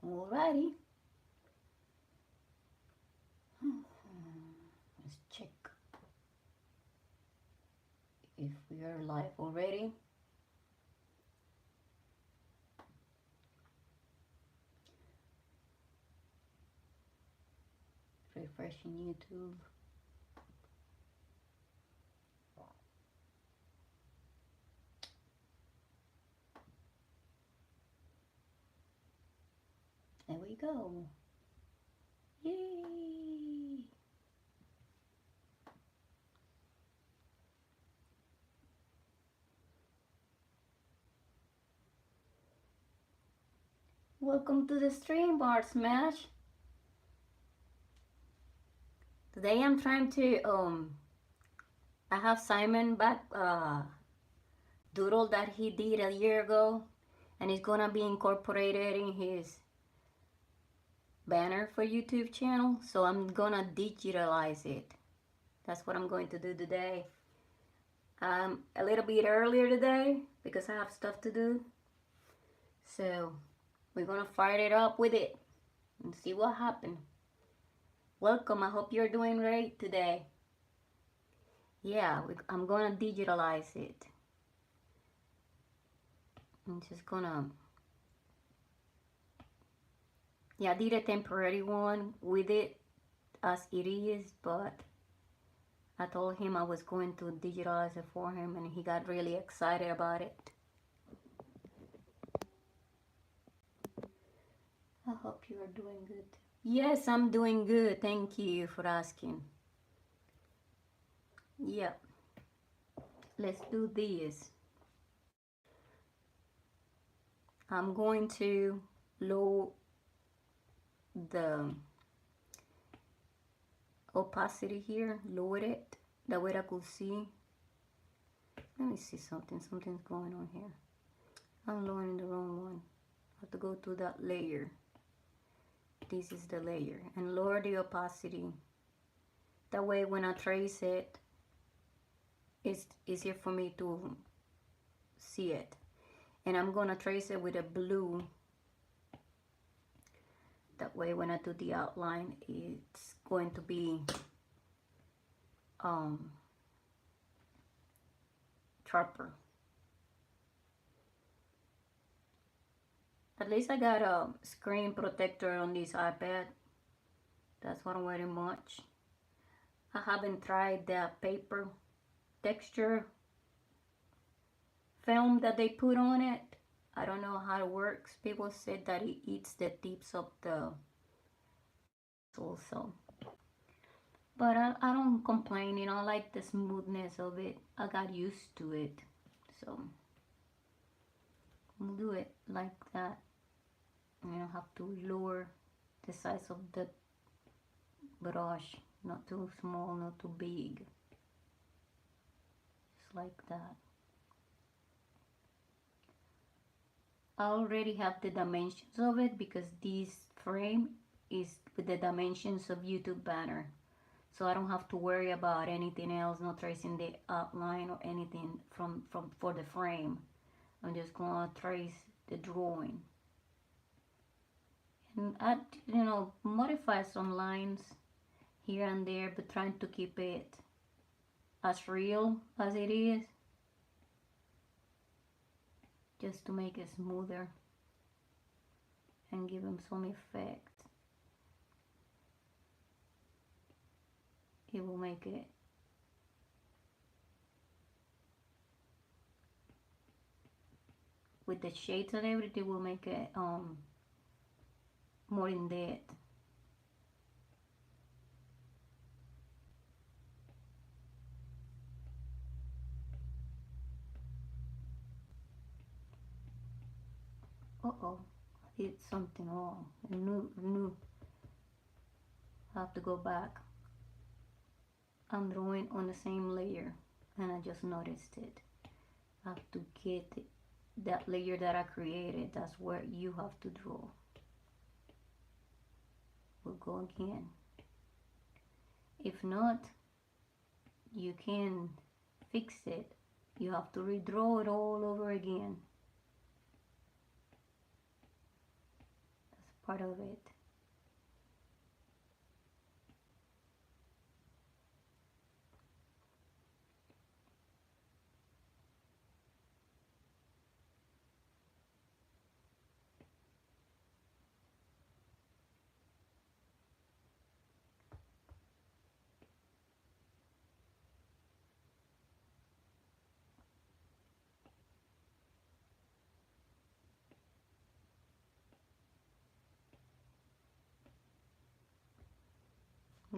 Alrighty. Let's check if we are live already. Refreshing YouTube. There we go. Yay! Welcome to the stream, Bar Smash. Today I'm trying to I have Simon back doodle that he did a year ago, and it's gonna be incorporated in his banner for YouTube channel, so I'm gonna digitalize it. That's what I'm going to do today. A little bit earlier today because I have stuff to do, so we're gonna fire it up with it and see what happens. Welcome, I hope you're doing great today. Yeah, I'm gonna digitalize it. I'm just gonna, yeah, I did a temporary one with it as it is, but I told him I was going to digitalize it for him, and he got really excited about it. I hope you are doing good. Yes, I'm doing good. Thank you for asking. Yeah, let's do this. I'm going to lower the opacity here, lower it, that way I could see. Let me see something. Something's going on here. I'm lowering the wrong one. I have to go to that layer. This is the layer, and lower the opacity. That way when I trace it, it's easier for me to see it. And I'm gonna trace it with a blue. That way when I do the outline, it's going to be sharper. At least I got a screen protector on this iPad. That's what I'm wearing much. I haven't tried that paper texture film that they put on it. I don't know how it works. People said that it eats the tips of the also. But I don't complain, you know, I like the smoothness of it. I got used to it. So we'll do it like that. You don't have to lower the size of the brush. Not too small, not too big. Just like that. I already have the dimensions of it because this frame is with the dimensions of YouTube banner. So I don't have to worry about anything else, not tracing the outline or anything for the frame. I'm just gonna trace the drawing. And add, you know, modify some lines here and there, but trying to keep it as real as it is, just to make it smoother and give them some effect. It will make it with the shades and everything, will make it more in depth. Uh-oh, I did something wrong. New. I have to go back. I'm drawing on the same layer and I just noticed it. I have to get that layer that I created. That's where you have to draw. We'll go again. If not, you can fix it. You have to redraw it all over again. That's part of it.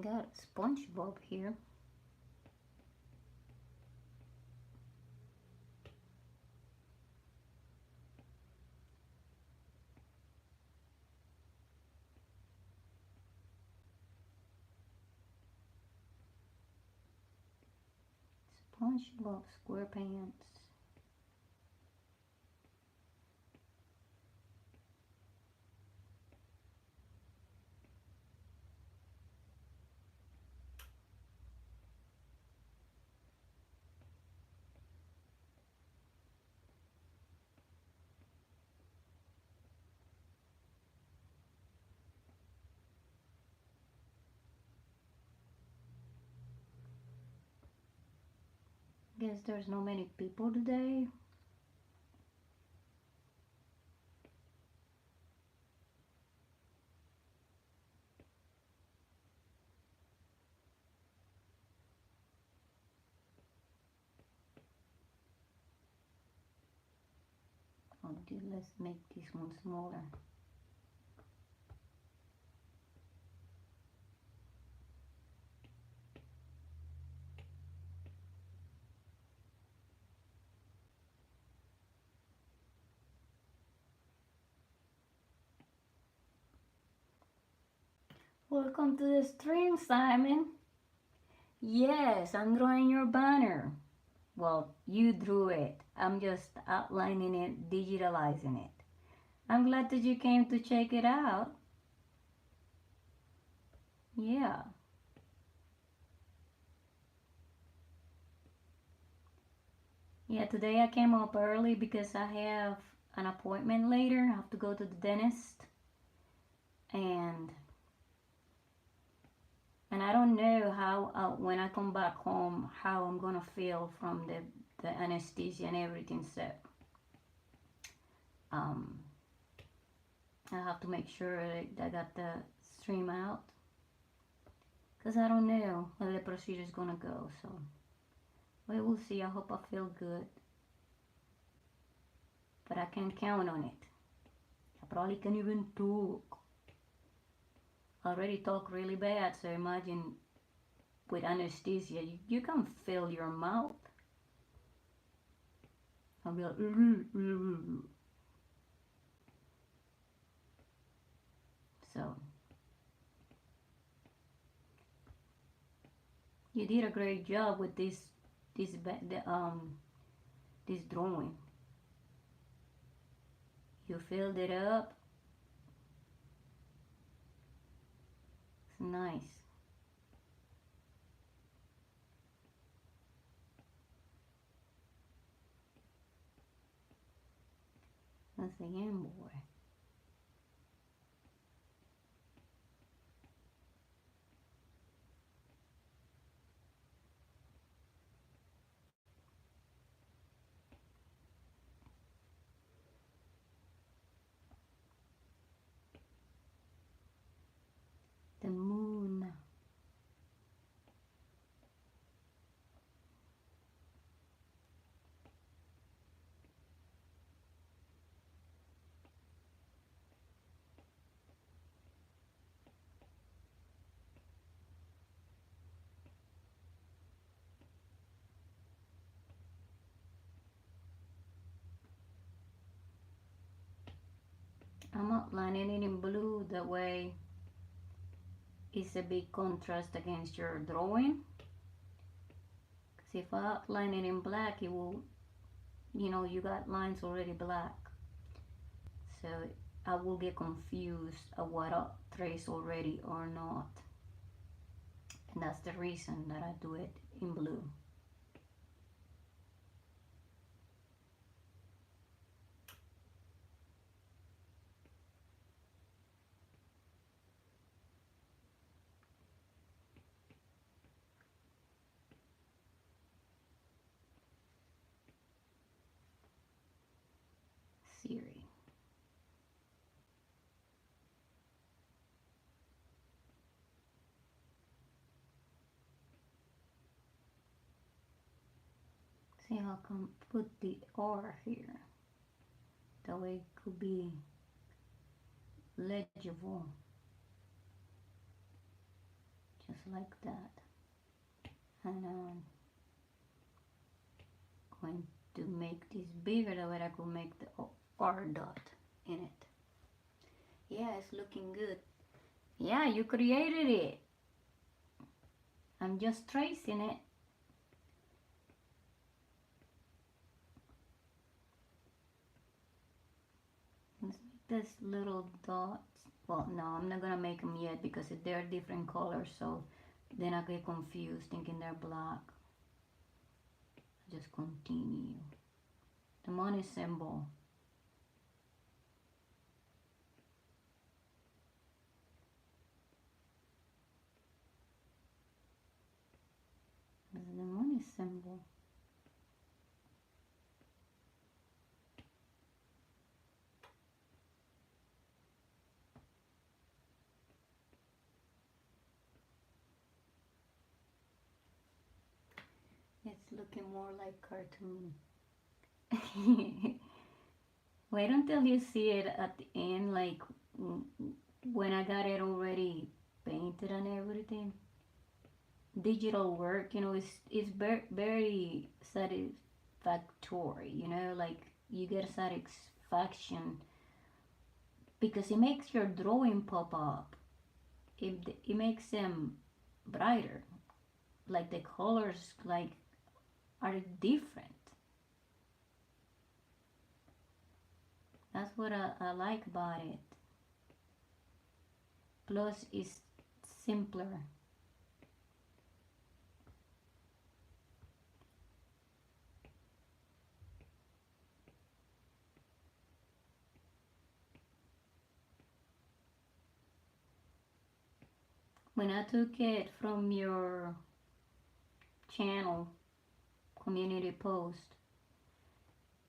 Got SpongeBob here. SpongeBob SquarePants. Guess there's no many people today. Oh, dude, let's make this one smaller. Welcome to the stream, Simon. Yes, I'm drawing your banner. Well, you drew it. I'm just outlining it, digitalizing it. I'm glad that you came to check it out. Yeah. Yeah, today I came up early because I have an appointment later. I have to go to the dentist. And I don't know how, when I come back home, how I'm gonna feel from the anesthesia and everything. So I have to make sure that I got the stream out, because I don't know how the procedure is gonna go. So we will see. I hope I feel good, but I can't count on it. I probably can't even talk. I already talk really bad, so imagine with anesthesia, you can feel your mouth. I'll be like, so you did a great job with this drawing. You filled it up. It's nice. That's the end boy. The moon. I'm outlining it in blue, that way it's a big contrast against your drawing. Because if I outline it in black, it will, you got lines already black. So I will get confused of what I trace already or not. And that's the reason that I do it in blue. series. See how I can put the R here. That way it could be legible. Just like that. And I'm going to make this bigger, that way I could make the R dot in it. Yeah, it's looking good. Yeah, you created it. I'm just tracing it. Let's make this little dots. Well, no, I'm not gonna make them yet because they're different colors, so then I get confused thinking they're black. Just continue. The money symbol. This is the money symbol. It's looking more like cartoon. Wait until you see it at the end, like when I got it already painted and everything. Digital work, you know, is very satisfactory, you know, like you get satisfaction because it makes your drawing pop up. It makes them brighter, like the colors like are different. That's what I like about it. Plus it's simpler. When I took it from your channel community post,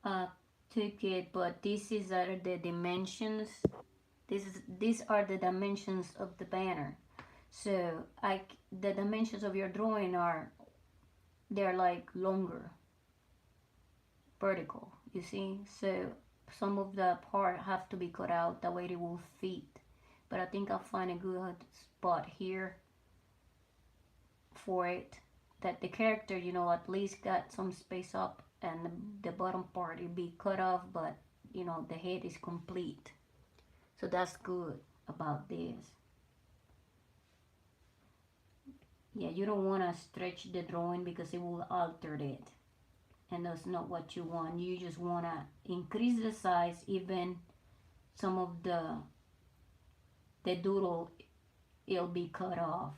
I took it, but these are the dimensions. These are the dimensions of the banner. So the dimensions of your drawing they're like longer, vertical. You see, so some of the part have to be cut out. That way it will fit. But I think I'll find a good spot here for it, that the character, you know, at least got some space up and the bottom part will be cut off, but you know the head is complete. So that's good about this. Yeah, you don't want to stretch the drawing because it will alter it, and that's not what you want. You just want to increase the size, even some of the doodle, it'll be cut off.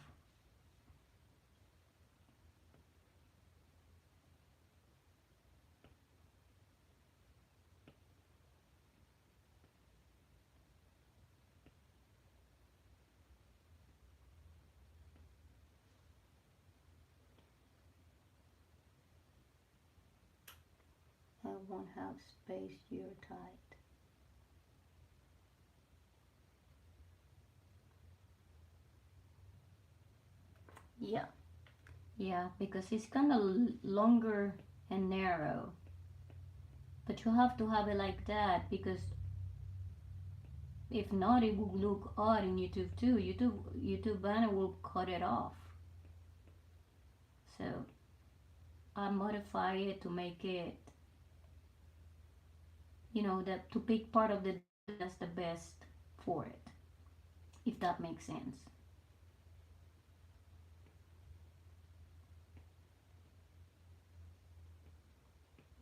I won't have space here tight. Yeah, because it's kind of longer and narrow, but you have to have it like that because if not it will look odd in YouTube too. YouTube banner will cut it off. So I modify it to make it, you know, that to pick part of the that's the best for it, if that makes sense.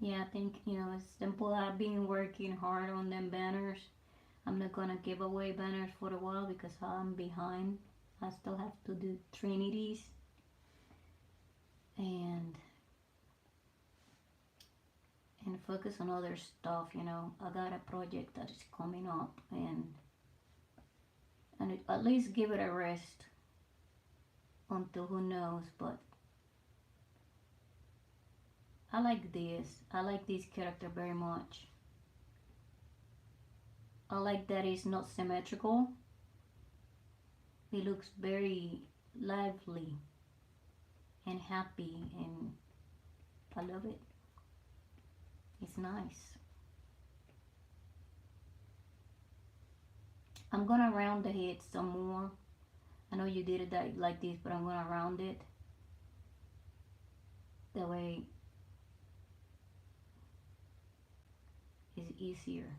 Yeah, I think, you know, it's simple. I've been working hard on them banners. I'm not gonna give away banners for a while because I'm behind. I still have to do Trinities and focus on other stuff, you know. I got a project that is coming up, and at least give it a rest until who knows. But I like this. I like this character very much. I like that it's not symmetrical. It looks very lively and happy, and I love it. It's nice. I'm gonna round the head some more. I know you did it like this, but I'm gonna round it. That way it's easier.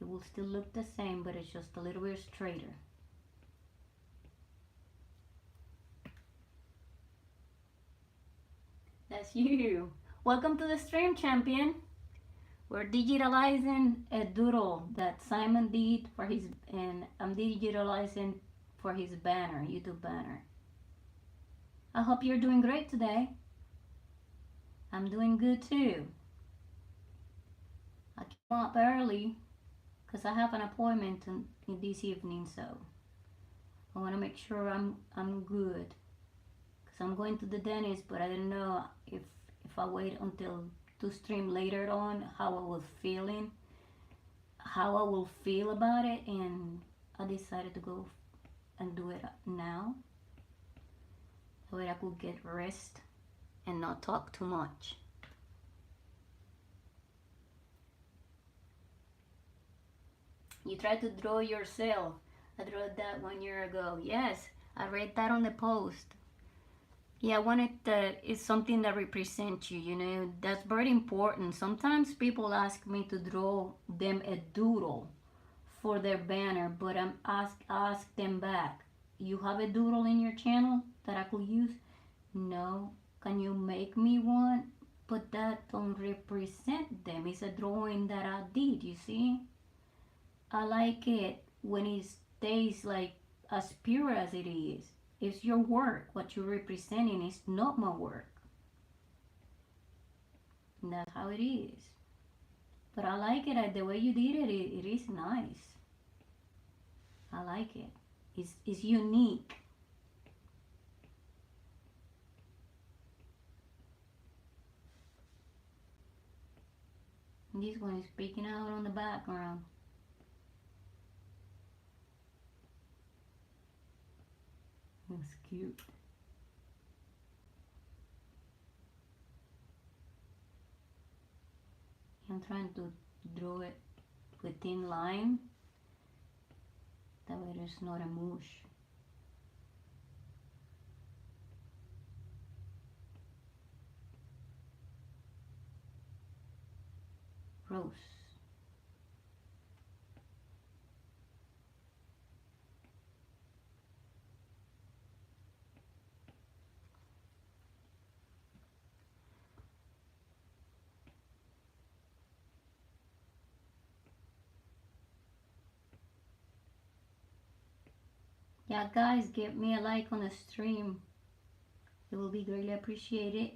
It will still look the same, but it's just a little bit straighter. That's you. Welcome to the stream, champion. We're digitalizing a doodle that Simon did for his, and I'm digitalizing for his banner, YouTube banner. I hope you're doing great today. I'm doing good too. I came up early because I have an appointment this evening, so I want to make sure I'm good. Because I'm going to the dentist, but I didn't know if I wait until to stream later on how I was feeling, how I will feel about it, and I decided to go and do it now. That way I could get rest and not talk too much. You try to draw yourself. I drew that 1 year ago. Yes, I read that on the post. Yeah, I wanted that it's something that represents you, you know. That's very important. Sometimes people ask me to draw them a doodle for their banner, but I ask them back, you have a doodle in your channel that I could use? No. Can you make me one? But that don't represent them. It's a drawing that I did, you see? I like it when it stays like as pure as it is. It's your work. What you're representing is not my work. And that's how it is. But I like it. The way you did it, it is nice. I like it. It's unique. And this one is peeking out on the background. That's cute. I'm trying to draw it with thin line. That way there's not a mush. Rose. Yeah, guys, give me a like on the stream. It will be greatly appreciated.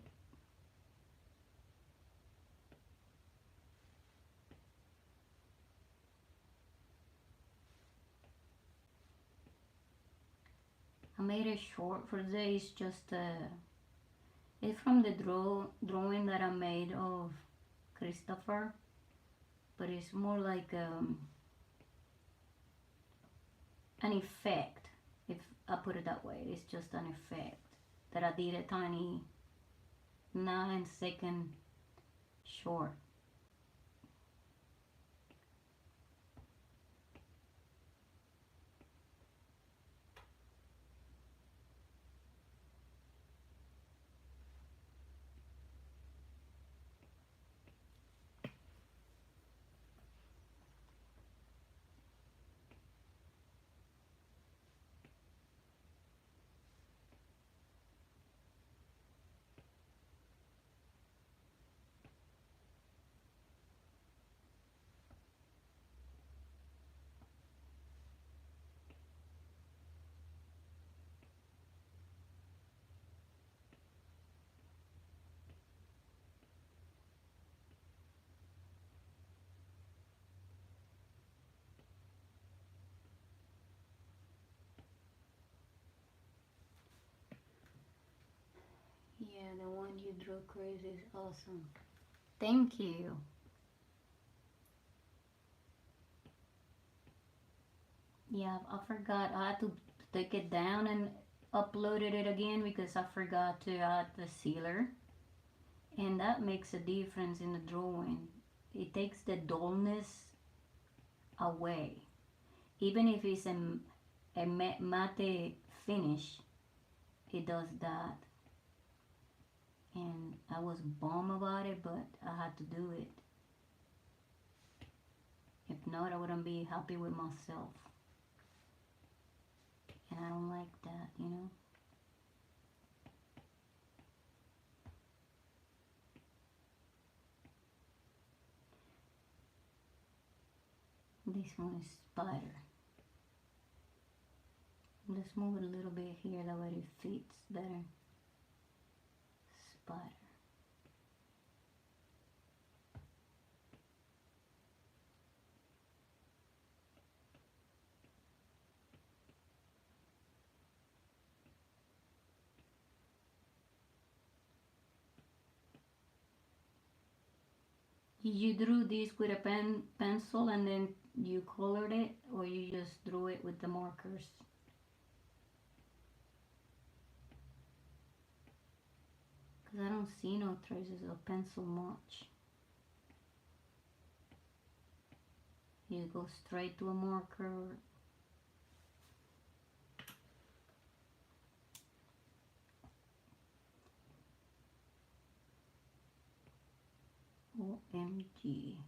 I made a short for today. It's just it's from the drawing that I made of Christopher, but it's more like an effect, if I put it that way. It's just an effect that I did a tiny 9-second short. Yeah, the one you drew, Chris, is awesome. Thank you. Yeah, I forgot. I had to take it down and uploaded it again because I forgot to add the sealer. And that makes a difference in the drawing. It takes the dullness away. Even if it's a matte finish, it does that. And I was bummed about it, but I had to do it. If not, I wouldn't be happy with myself. And I don't like that, you know. This one is spider. Let's move it a little bit here, that way it fits better. Spider. You drew this with a pencil and then you colored it, or you just drew it with the markers? Because I don't see no traces of pencil much. You go straight to a marker. OMG.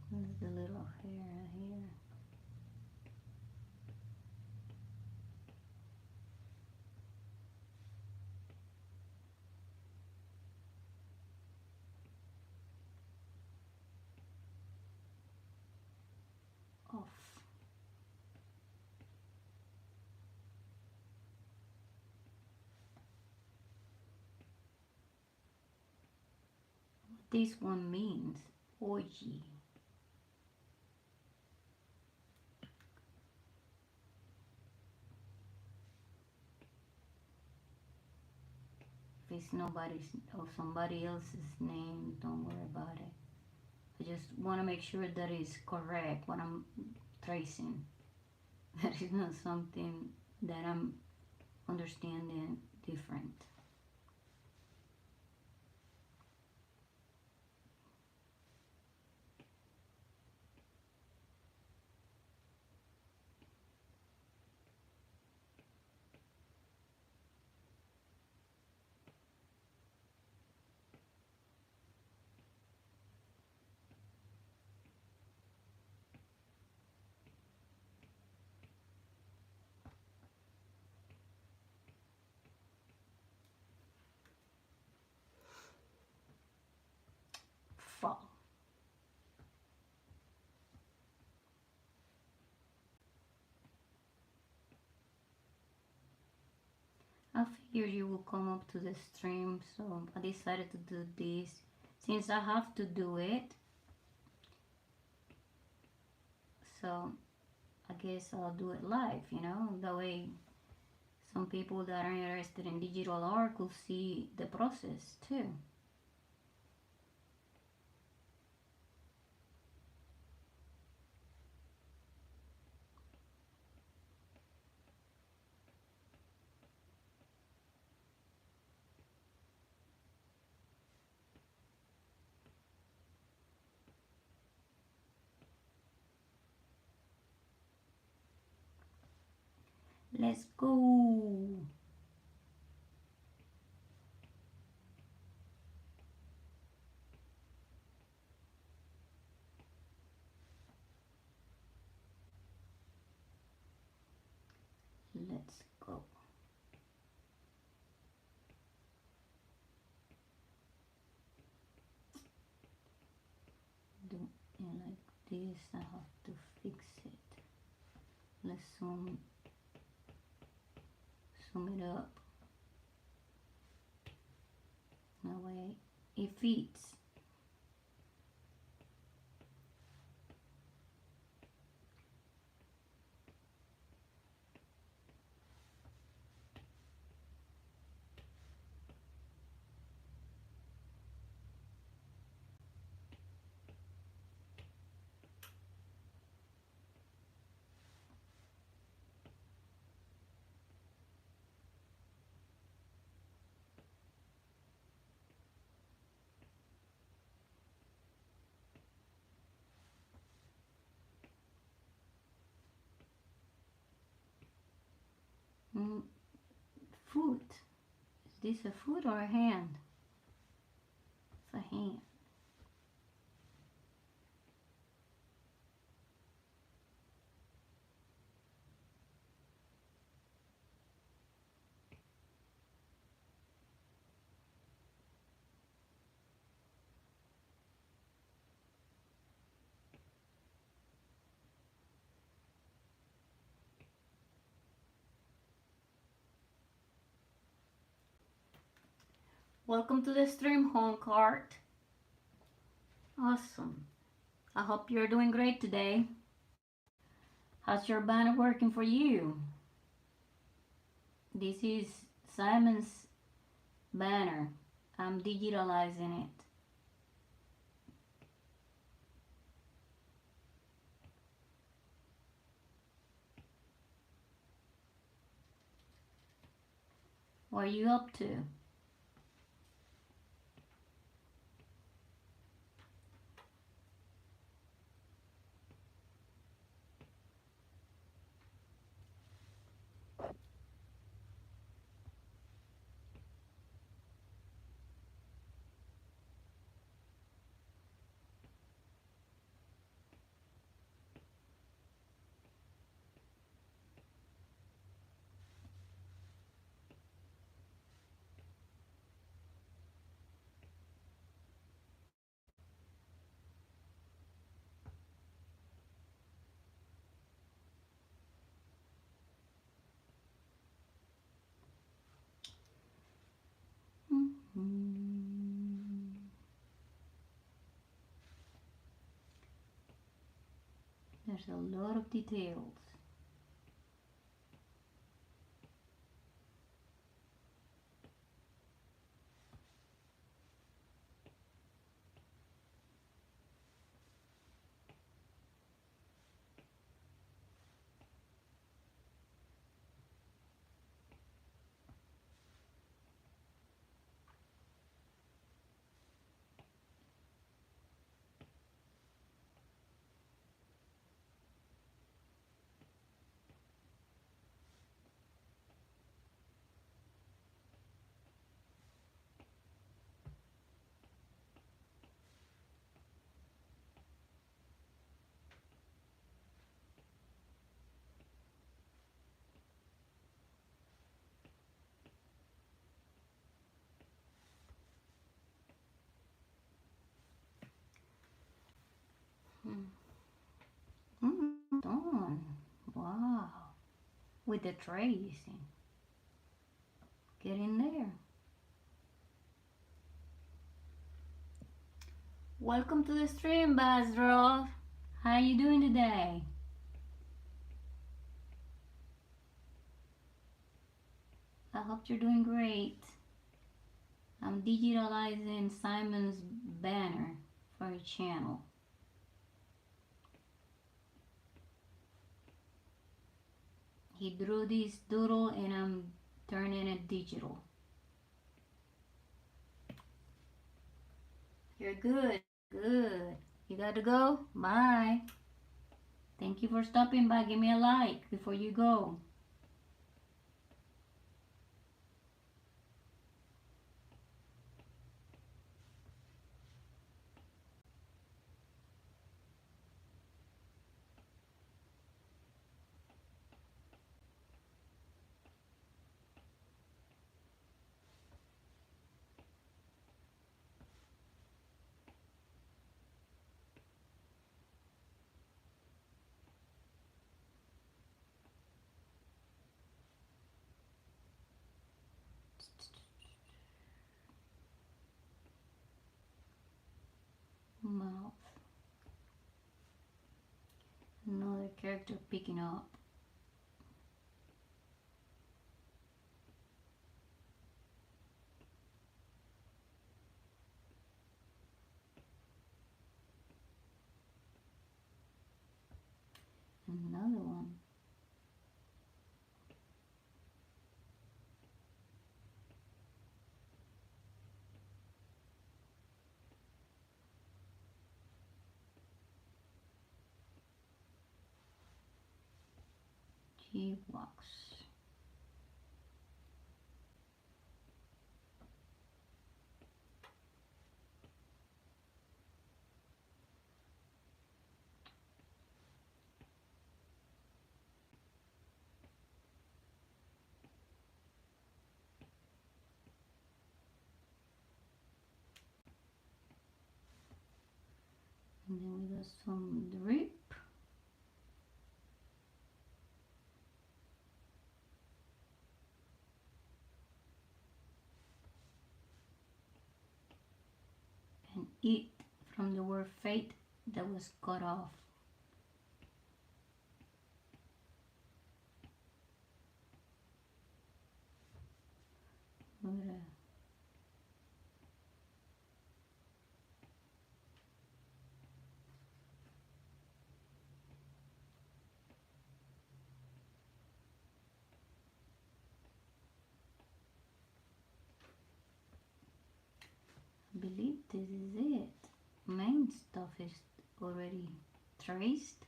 There's the little hair here. Off. What this one means? Orgy. If it's nobody's or somebody else's name, don't worry about it. I just want to make sure that it's correct what I'm tracing. That is not something that I'm understanding different. Fall. I figured you will come up to the stream, so I decided to do this. Since I have to do it, so I guess I'll do it live, you know? That way some people that are interested in digital art could see the process too. Let's go. Let's go. this. I have to fix it. Let's zoom it up. No way. It fits. Foot. Is this a foot or a hand? It's a hand. Welcome to the stream, home cart. Awesome. I hope you're doing great today. How's your banner working for you? This is Simon's banner. I'm digitalizing it. What are you up to? There's a lot of details. Done. Wow. With the tracing. Get in there. Welcome to the stream, Bazrov. How are you doing today? I hope you're doing great. I'm digitalizing Simon's banner for your channel. He drew this doodle and I'm turning it digital. You're good. Good. You got to go? Bye. Thank you for stopping by. Give me a like before you go. character picking up. Another one. G-Box. And then we got some drip. And eat from the word fate that was cut off. I believe this is it. Main stuff is already traced.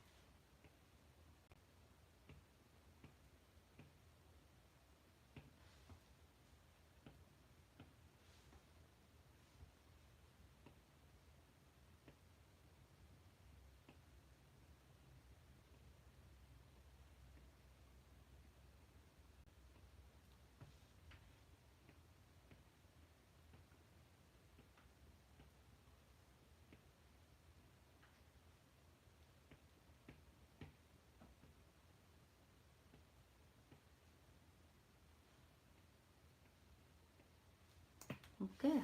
Okay.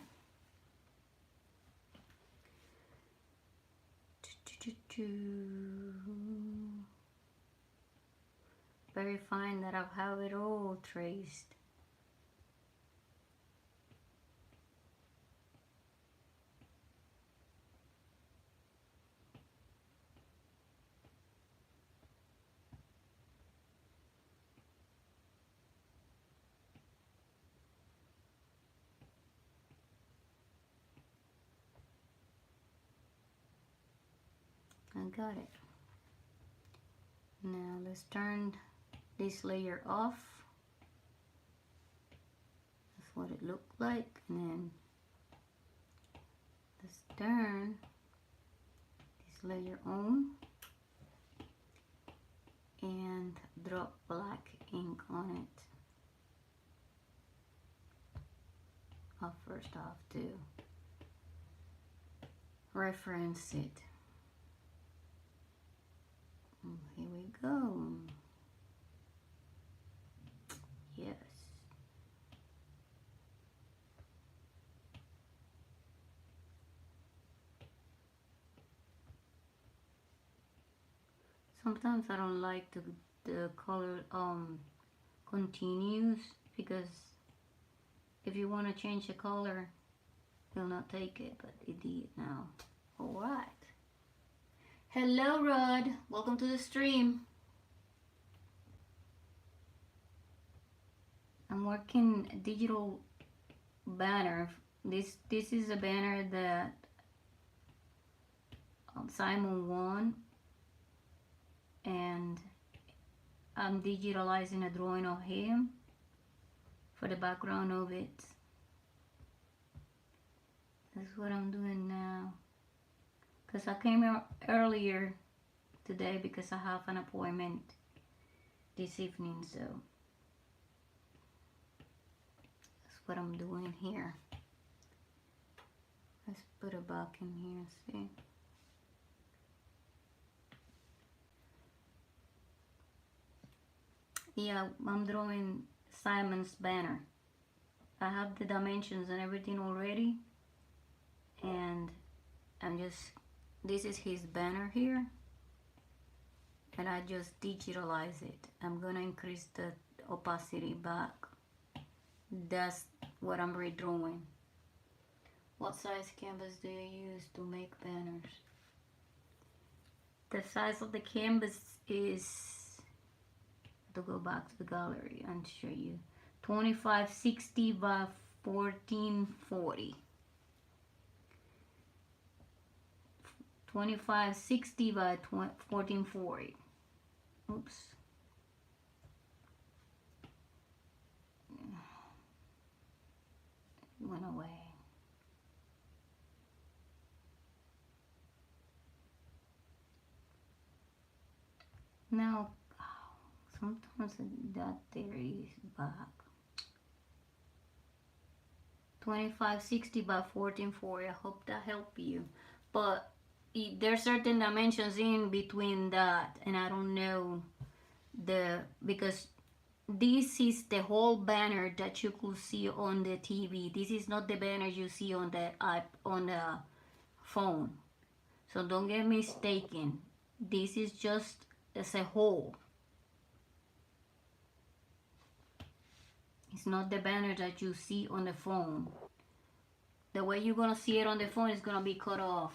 Verifying that I have it all traced. I got it. Now let's turn this layer off. That's what it looked like. And then let's turn this layer on and drop black ink on it. First I have to reference it. Here we go. Yes. Sometimes I don't like the color continues, because if you want to change the color, it will not take it, but it did now. Alright. Hello Rod, welcome to the stream. I'm working a digital banner. This is a banner that Simon won, and I'm digitalizing a drawing of him for the background of it. That's what I'm doing now. Because I came out earlier today because I have an appointment this evening, so that's what I'm doing here. Let's put it back in here, see? Yeah, I'm drawing Simon's banner. I have the dimensions and everything already, and I'm just, this is his banner here, and I just digitalize it. I'm gonna increase the opacity back. That's what I'm redrawing. What size canvas do you use to make banners? The size of the canvas is, to go back to the gallery and show you, 2560 by 1440. 2560 by 1440. Oops. It went away. Now, sometimes that there is back. 2560 by 1440. I hope that helped you. But there's certain dimensions in between that, and I don't know because this is the whole banner that you could see on the TV. This is not the banner you see on the phone. So don't get mistaken. This is just as a whole. It's not the banner that you see on the phone. The way you're gonna see it on the phone is gonna be cut off.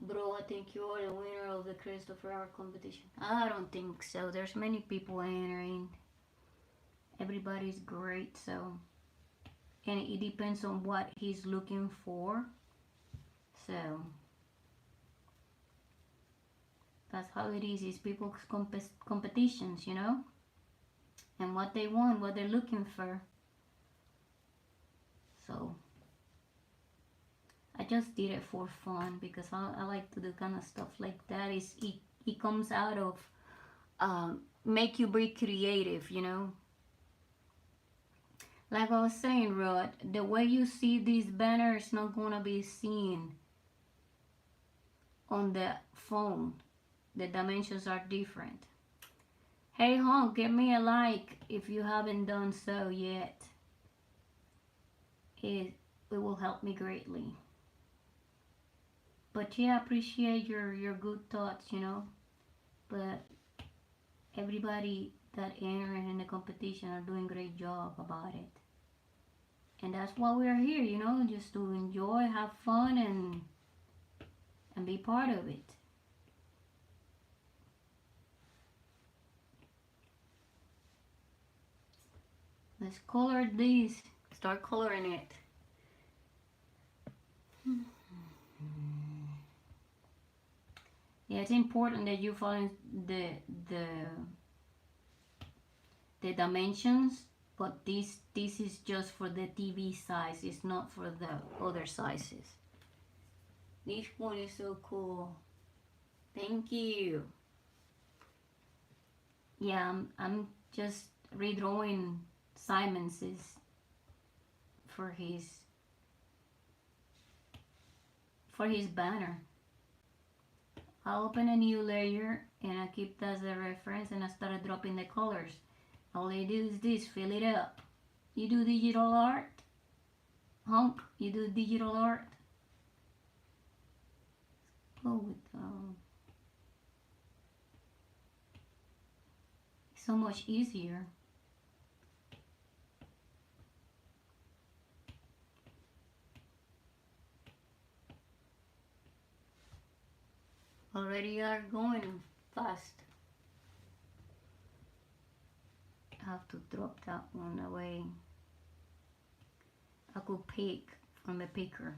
Bro, I think you are the winner of the Christopher art competition. I don't think so. There's many people entering. Everybody's great, so. And it depends on what he's looking for. So. That's how it is. It's people's competitions, you know? And what they want, what they're looking for. So. I just did it for fun because I like to do kind of stuff like that. It comes out of make you be creative, you know. Like I was saying, Rod, the way you see these banners is not gonna be seen on the phone. The dimensions are different. Hey Honk, give me a like if you haven't done so yet. It will help me greatly. But yeah, I appreciate your good thoughts, you know. But everybody that entered in the competition are doing a great job about it. And that's why we're here, you know, just to enjoy, have fun, and be part of it. Let's color this. Start coloring it. Yeah, it's important that you follow the dimensions, but this is just for the TV size. It's not for the other sizes. This one is so cool. Thank you. Yeah, I'm just redrawing Simons's for his banner. I open a new layer and I keep that as a reference, and I started dropping the colors. All I do is this, fill it up. You do digital art? Honk, you do digital art? Go with it's so much easier. Already are going fast. I have to drop that one away. I could pick from the picker.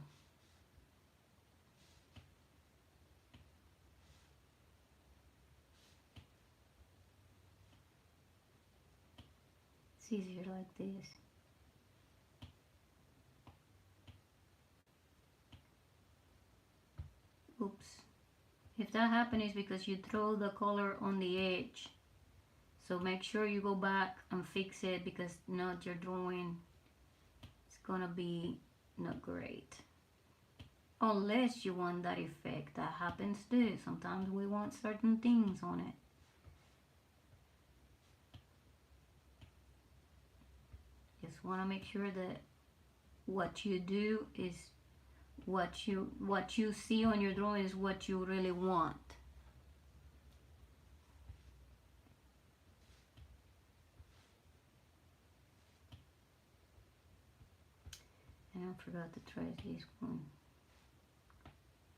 It's easier like this. Oops. If that happens, it's because you throw the color on the edge. So make sure you go back and fix it, because not your drawing, it's gonna be not great. Unless you want that effect. That happens too. Sometimes we want certain things on it. Just want to make sure that what you do is what you see on your drawing is what you really want. And I forgot to try this one.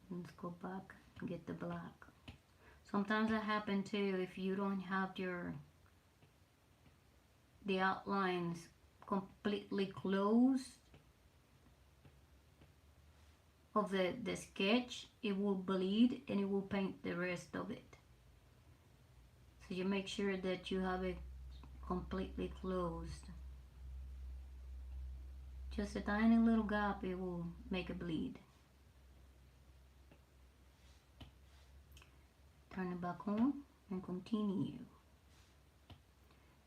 Let's go back and get the black. Sometimes that happens too if you don't have the outlines completely closed of the sketch. It will bleed and it will paint the rest of it. So you make sure that you have it completely closed. Just a tiny little gap, it will make it bleed. Turn it back on and continue.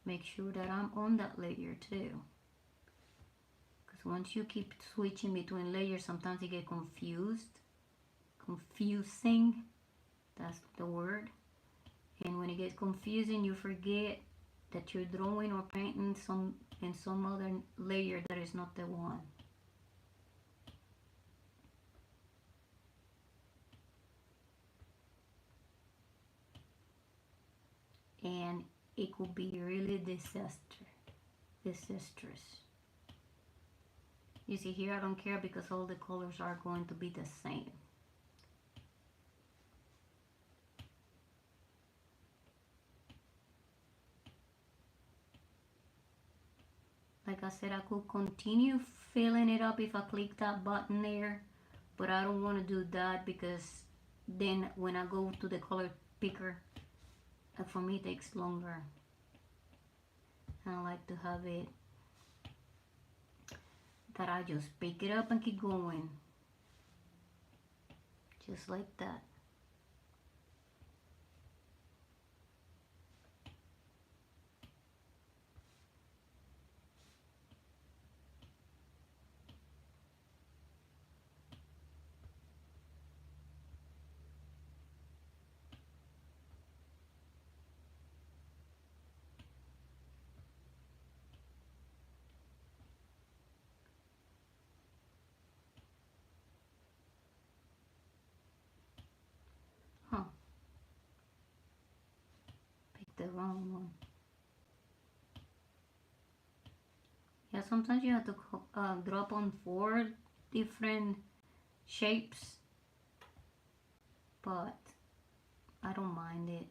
Make sure that I'm on that layer too. Because once you keep switching between layers, sometimes you get confused. Confusing, that's the word. And when it gets confusing, you forget that you're drawing or painting in some other layer that is not the one. And it could be really disastrous. You see here, I don't care because all the colors are going to be the same. Like I said, I could continue filling it up if I click that button there, but I don't want to do that because then when I go to the color picker, for me it takes longer. I like to have it that I just pick it up and keep going, just like that. Huh. Picked the wrong one. Yeah, sometimes you have to drop on 4 different shapes, but I don't mind it.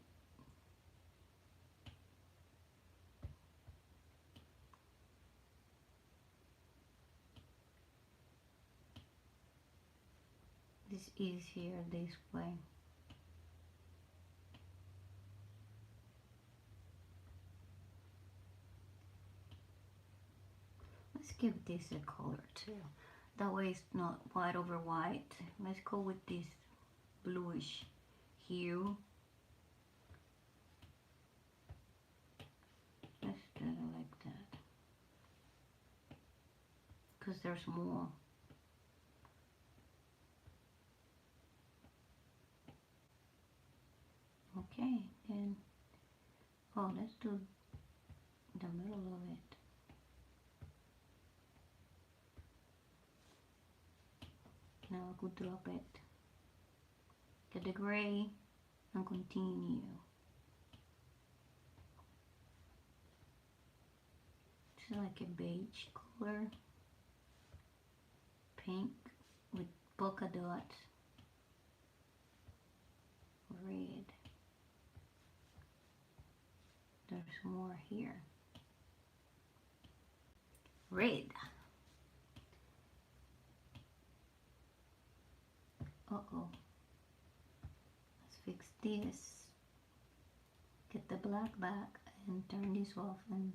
It's easier this way. Let's give this a color too. That way it's not white over white. Let's go with this bluish hue. Let's do it like that. Because there's more. Okay, then, oh, let's do the middle of it. Now I could drop it. Get the gray and continue. It's like a beige color. Pink with polka dots. Red. There's more here. Red. Uh-oh. Let's fix this. Get the black back and turn this off and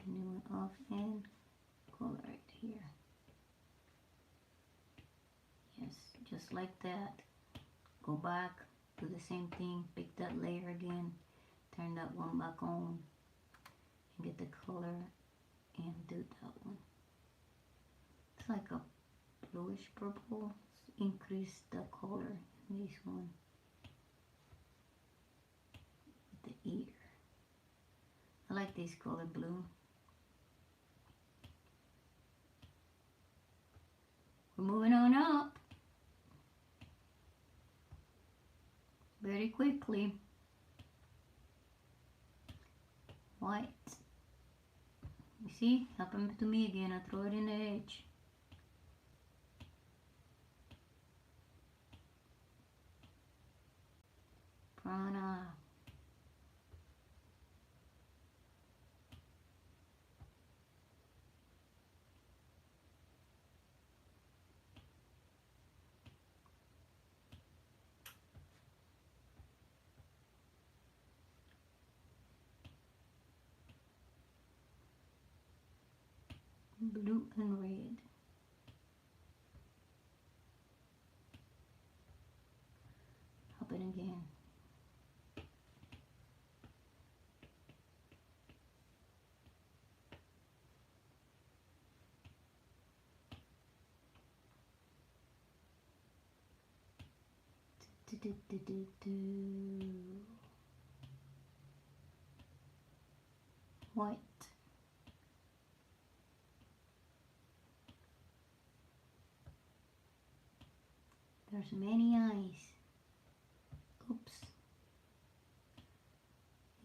new one off and color it here. Yes, just like that. Go back, do the same thing, pick that layer again, turn that one back on, and get the color and do that one. It's like a bluish purple. Increase the color in this one. With the ear. I like this color blue. We're moving on up. quickly. White. You see, happened to me again. I throw it in the edge. Prana. Blue and red. Happen again. White. There's many eyes. Oops.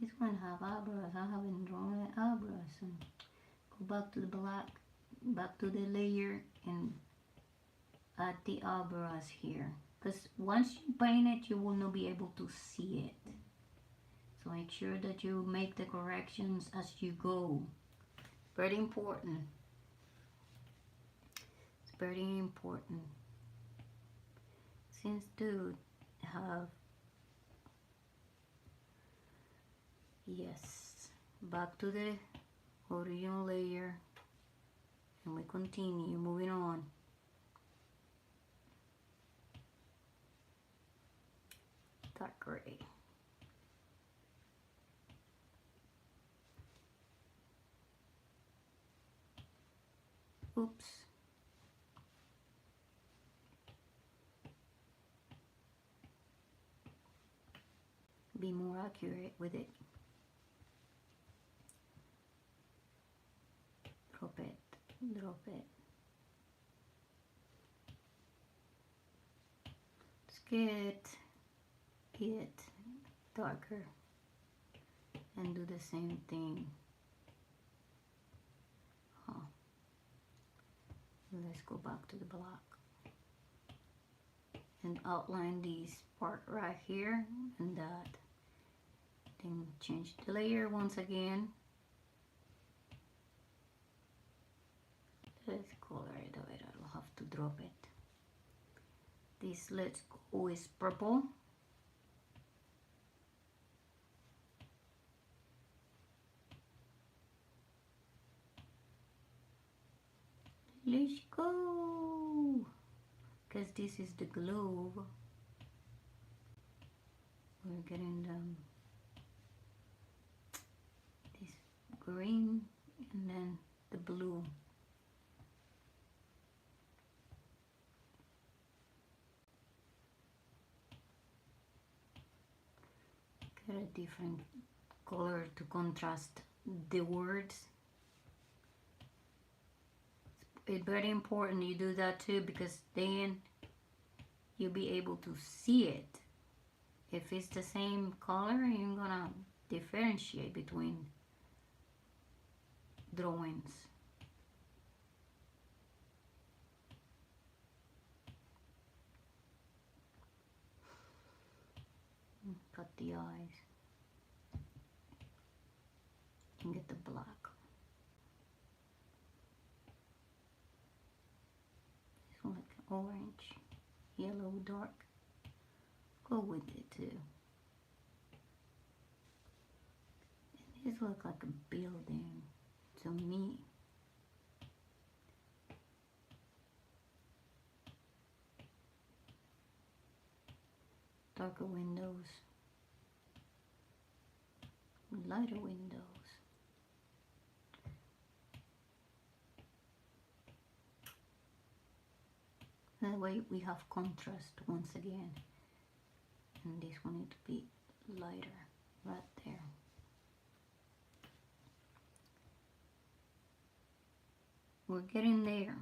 This one have eyebrows. I haven't drawn the eyebrows. And go back to the black, back to the layer, and add the eyebrows here. Because once you paint it, you will not be able to see it. So make sure that you make the corrections as you go. Very important. It's very important. Since dude have, yes, back to the original layer, and we continue moving on. Dark gray. Oops. Be more accurate with it. Drop it, drop it. Let's get it darker and do the same thing. Let's go back to the black and outline this part right here and that. Then change the layer once again. Let's color it a bit. I'll have to drop it. This let's go is purple. Let's go, because this is the globe. We're getting this green and then the blue. Get a different color to contrast the words. It's very important you do that too, because then you'll be able to see it. If it's the same color, you're gonna differentiate between drawings. Cut the eyes and get the black. Like orange, yellow, dark. Go with it too. And this looks like a building to me. Darker windows, lighter windows. That way we have contrast once again, and this one needs to be lighter right there. We're getting there.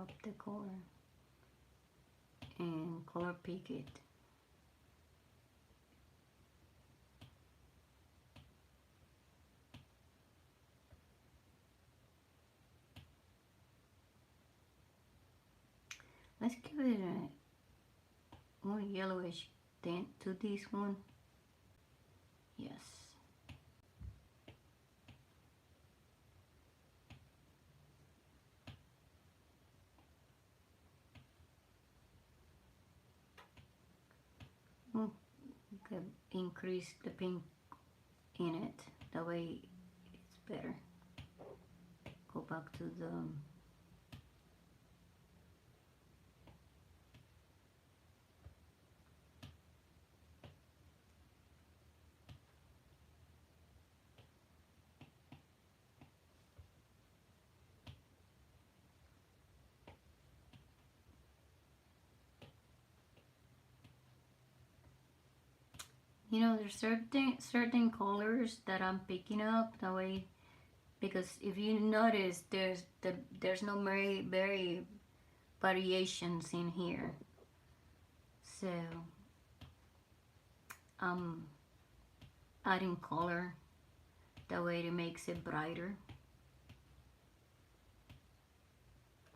up the color and color pick it. Let's give it a more yellowish tint to this one. Yes. We could increase the pink in it. That way it's better. Go back to the you know, there's certain colors that I'm picking up that way, because if you notice there's no very variations in here, so I'm adding color that way it makes it brighter.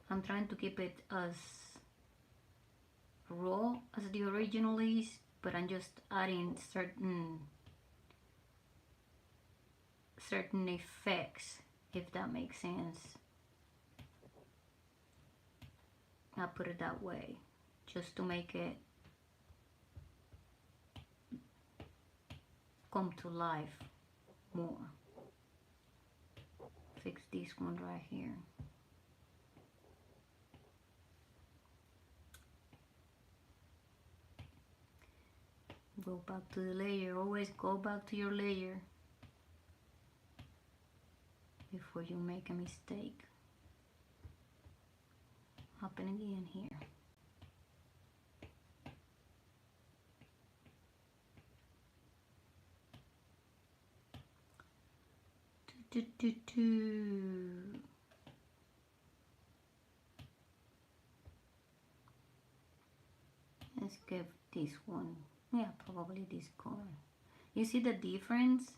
I'm trying to keep it as raw as the original is, but I'm just adding certain effects, if that makes sense. I'll put it that way, just to make it come to life more. Fix this one right here. Go back to the layer. Always go back to your layer before you make a mistake. Happen again here. Let's give this one, yeah, probably this color. You see the difference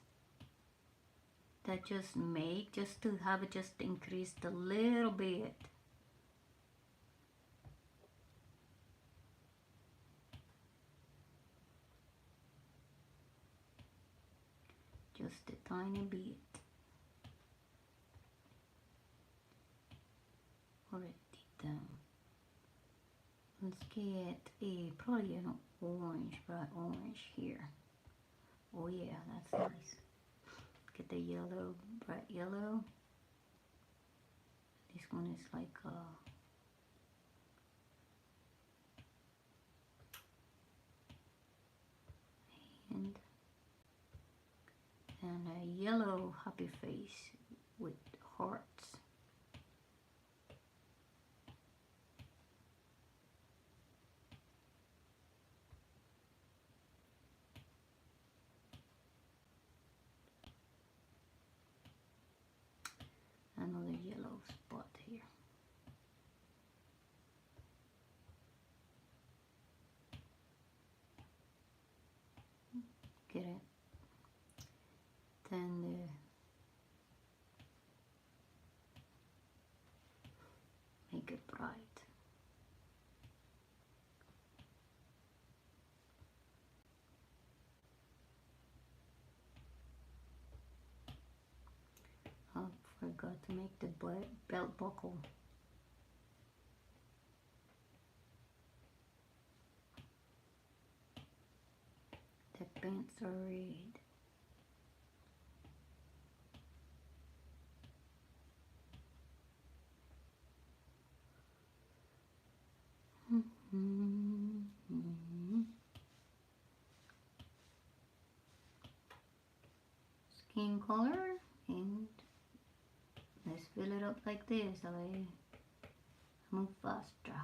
that just make, just to have it just increased a little bit. Just a tiny bit. Already done. Let's get probably an orange, bright orange here. Oh yeah, that's nice. Get the yellow, bright yellow. This one is like and a yellow happy face with hearts. Another yellow spot here. Get it? Then make it bright. I forgot to make the belt buckle. The pants are red. Skin color, and let's fill it up like this. That way move faster.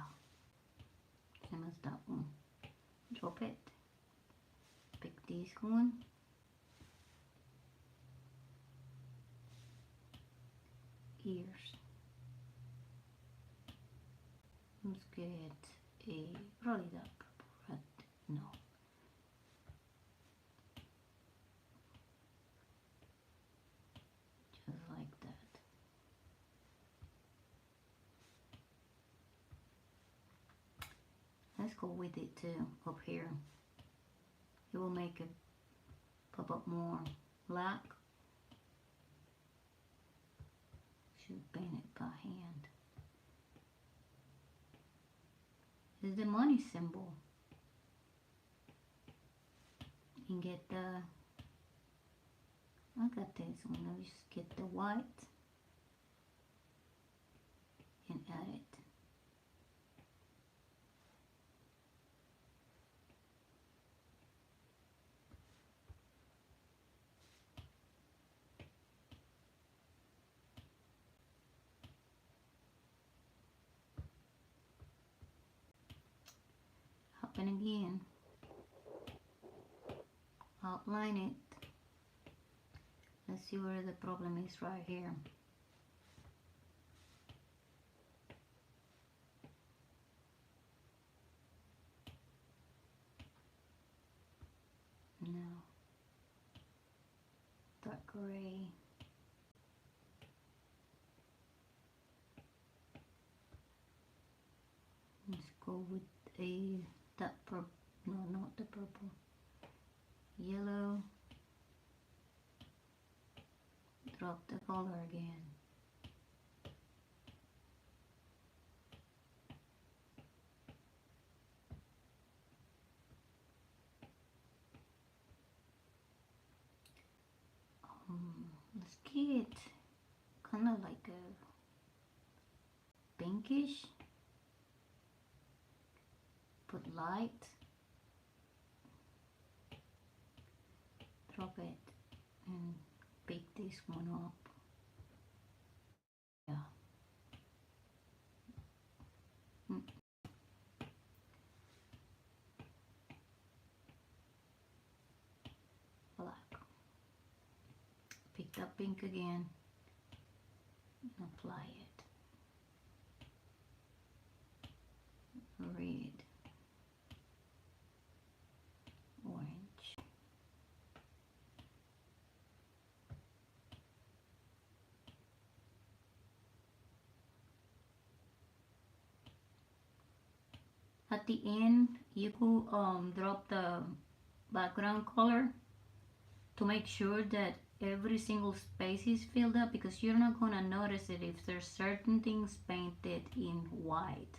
Same as that one. Drop it. Pick this one. Ears. Let's get a probably that purple red. No. Just like that. Let's go with it too up here. It will make it pop up more black. Should paint it by hand. This is the money symbol. And get the, I got this one. Let me just get the white and add it. And again, outline it. Let's see where the problem is right here. No. Dark gray. Let's go with a that purple. No, not the purple. Yellow. Drop the color again. Let's get kind of like a pinkish. Put light. Drop it and pick this one up. Yeah. Black. Pick that pink again and apply it. Red. Orange. At the end, you could drop the background color to make sure that every single space is filled up, because you're not gonna notice it if there's certain things painted in white.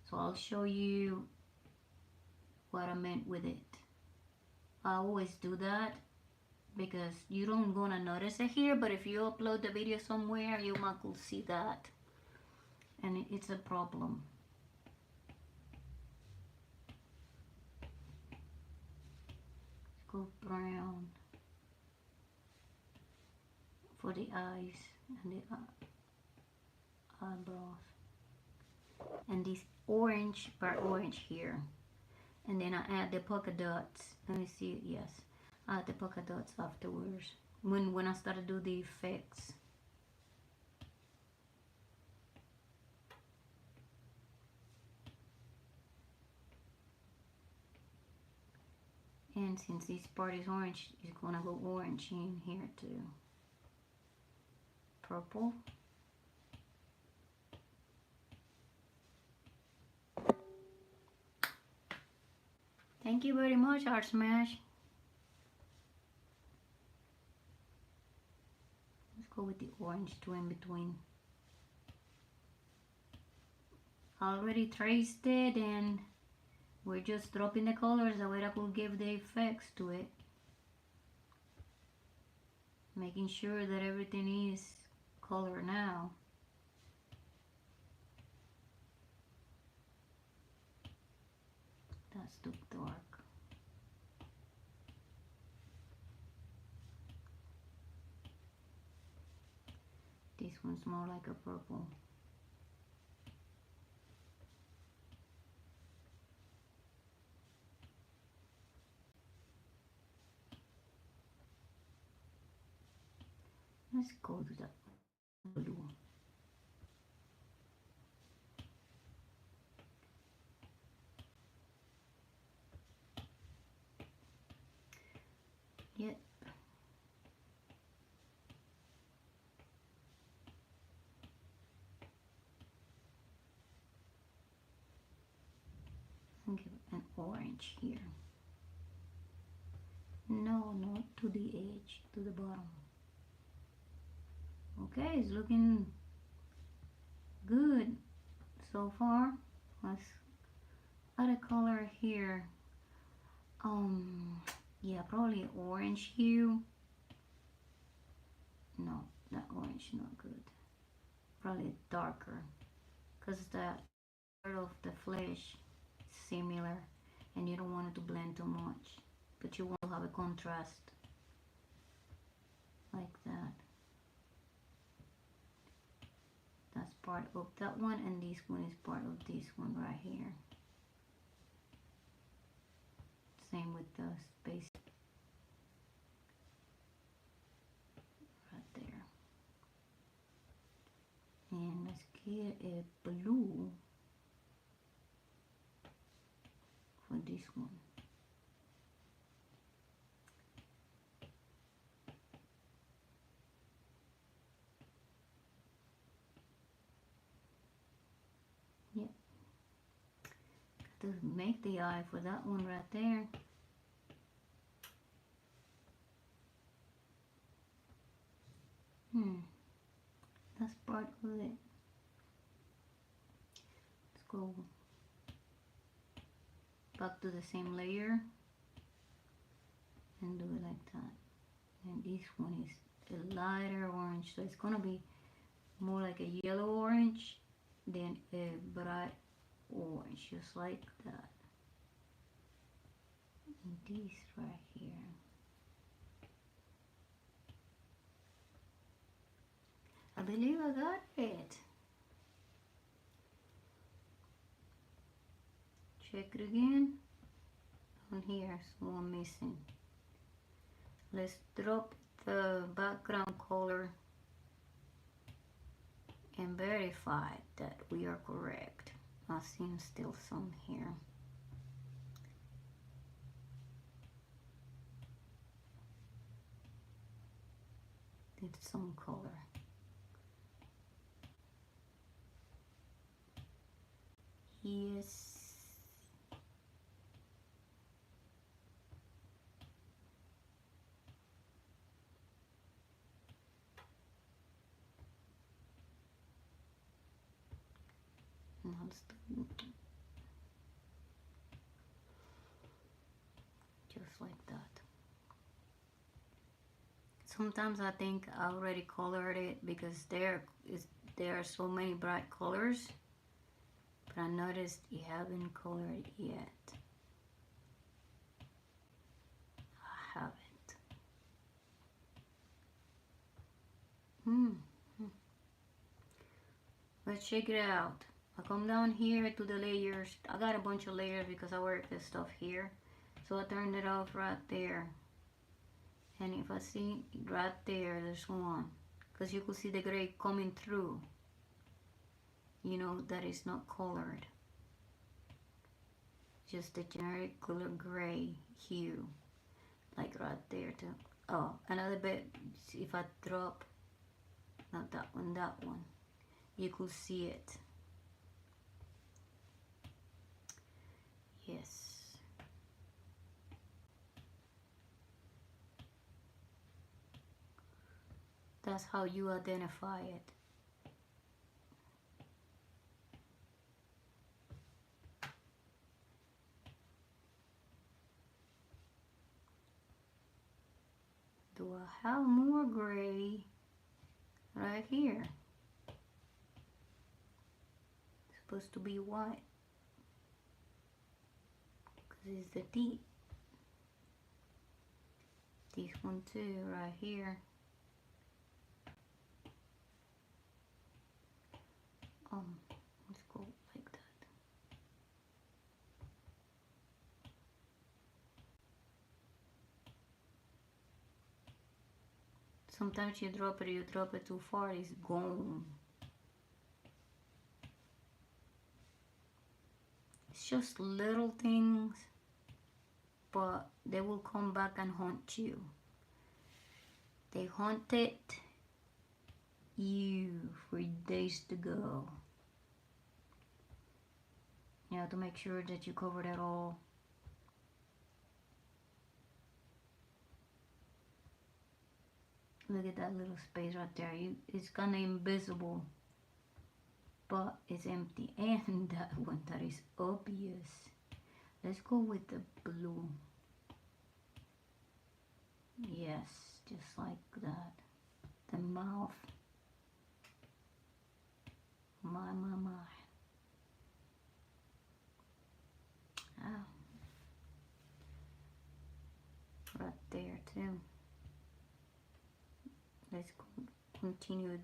So I'll show you what I meant with it. I always do that because you don't gonna notice it here, but if you upload the video somewhere, you might could see that, and it's a problem. Go brown for the eyes and the eyebrows, and this orange, part orange here, and then I add the polka dots. Let me see. Yes, I add the polka dots afterwards when I start to do the effects. And since this part is orange, it's gonna go orange in here too. Purple. Thank you very much, Art Smash. Let's go with the orange too in between. I already traced it, and we're just dropping the colors the way I could give the effects to it. Making sure that everything is color now. That's too dark. This one's more like a purple. Let's go to that blue. orange here. No, not to the edge, to the bottom. Okay, it's looking good so far. Let's add a color here. Yeah, probably orange hue. No, that orange not good. Probably darker, because that part of the flesh is similar, and you don't want it to blend too much, but you want to have a contrast like that. That's part of that one, and this one is part of this one right here. Same with the space right there. And let's get a blue for this one. Yep. Got to make the eye for that one right there. That's part of it. Let's go back to the same layer and do it like that. And this one is a lighter orange, so it's gonna be more like a yellow orange than a bright orange, just like that. And this right here. I believe I got it. Check it again. On here, so I'm missing. Let's drop the background color and verify that we are correct. I see still some here. Did some color. Yes. Now let's do just like that. Sometimes I think I already colored it because there are so many bright colors, but I noticed you haven't colored yet. I haven't. Let's check it out. I come down here to the layers. I got a bunch of layers because I work this stuff here. So I turned it off right there. And if I see right there, there's one. Because you could see the gray coming through. You know that is not colored. Just the generic color gray hue. Like right there too. Oh, another bit. If I drop, not that one, that one. You could see it. Yes. That's how you identify it. Do I have more gray right here? It's supposed to be white because it's the deep. This one too, right here. Let's go like that. Sometimes you drop it too far, it's gone. It's just little things, but they will come back and haunt you. They haunted you for days to go. You have to make sure that you cover that all Look at that little space right there. It's kind of invisible, but it's empty. And that one that is obvious. Let's go with the blue. Yes, just like that. The mouth. My. Oh. Right there too. Let's continue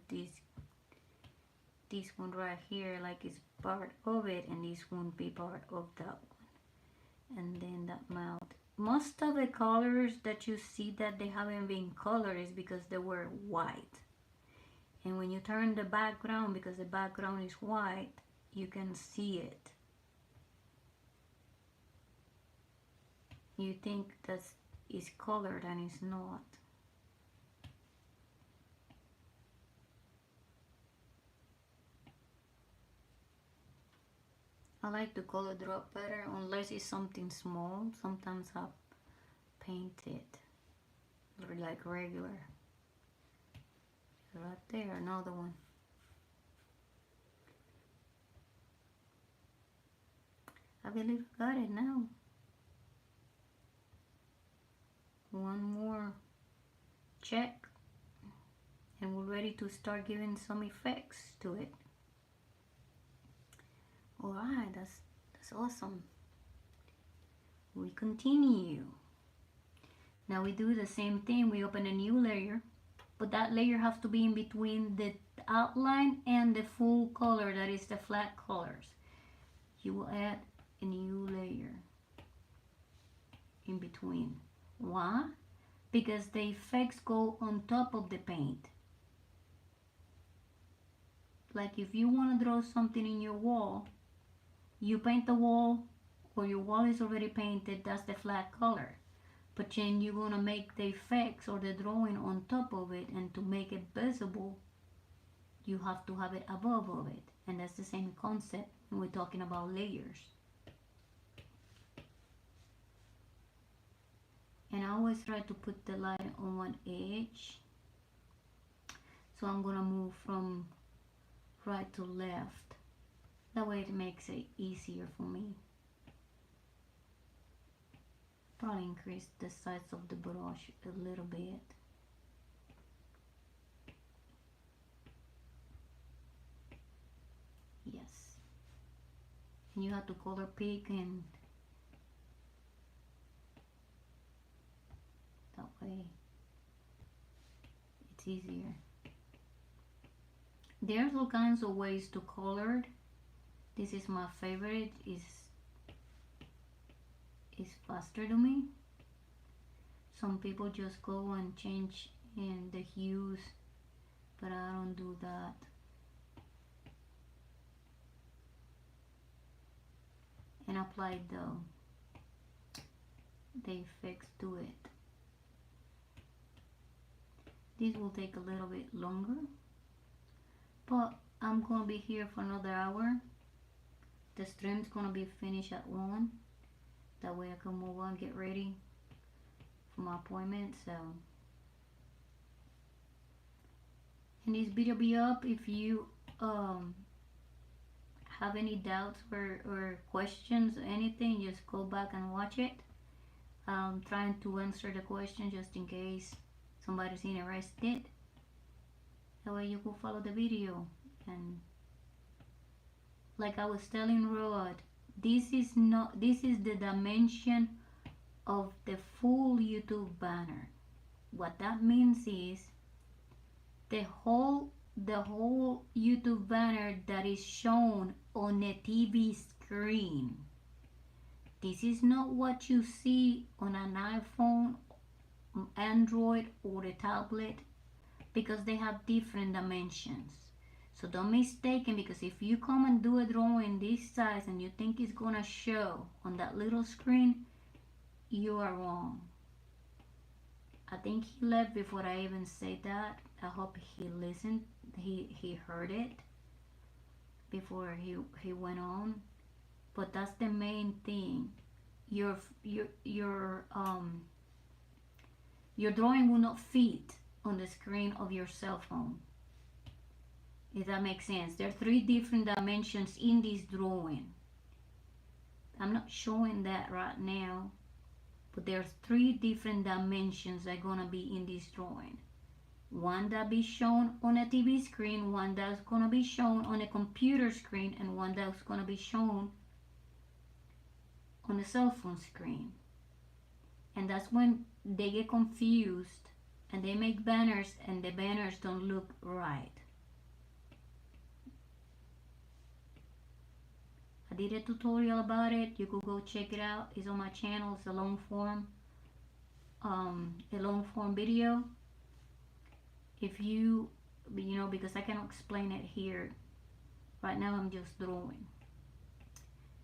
this one right here, like it's part of it, and this one be part of that one. And then that mouth. Most of the colors that you see that they haven't been colored is because they were white. And when you turn the background, because the background is white, you can see it. You think that it's colored and it's not. I like to color drop better unless it's something small. Sometimes I paint it like regular. Right there, another one. I believe I got it now. One more check and we're ready to start giving some effects to it. Alright, that's awesome. We continue. Now we do the same thing. We open a new layer, but that layer has to be in between the outline and the full color, that is the flat colors. You will add a new layer in between. Why? Because the effects go on top of the paint. Like if you want to draw something in your wall, you paint the wall, or your wall is already painted, that's the flat color. But then you're going to make the effects or the drawing on top of it, and to make it visible, you have to have it above of it. And that's the same concept when we're talking about layers. And I always try to put the light on one edge. So I'm going to move from right to left. That way it makes it easier for me. Probably increase the size of the brush a little bit. Yes. And you have to color pick, and that way it's easier. There's all kinds of ways to color. This is my favorite. It's faster to me. Some people just go and change in the hues, but I don't do that. And apply the effects to it. This will take a little bit longer, but I'm gonna be here for another hour. The stream's gonna be finished at 1. That way I can move on, get ready for my appointment. So, and this video be up. If you have any doubts or questions or anything, just go back and watch it. I'm trying to answer the question just in case somebody's interested. That way you can follow the video. And like I was telling Rod, this is the dimension of the full YouTube banner. What that means is the whole YouTube banner that is shown on a TV screen. This is not what you see on an iPhone, Android, or a tablet, because they have different dimensions. So don't mistake it, because if you come and do a drawing this size and you think it's gonna show on that little screen, you are wrong. I think he left before I even said that. I hope he listened, he heard it before he went on. But that's the main thing. Your drawing will not fit on the screen of your cell phone. If that makes sense. There are 3 different dimensions in this drawing. I'm not showing that right now, but there's 3 different dimensions that are gonna be in this drawing. One that be shown on a TV screen, one that's gonna be shown on a computer screen, and one that's gonna be shown on a cell phone screen. And that's when they get confused and they make banners and the banners don't look right. I did a tutorial about it. You could go check it out. It's on my channel. It's a long form video. If you know, because I cannot explain it here right now, I'm just drawing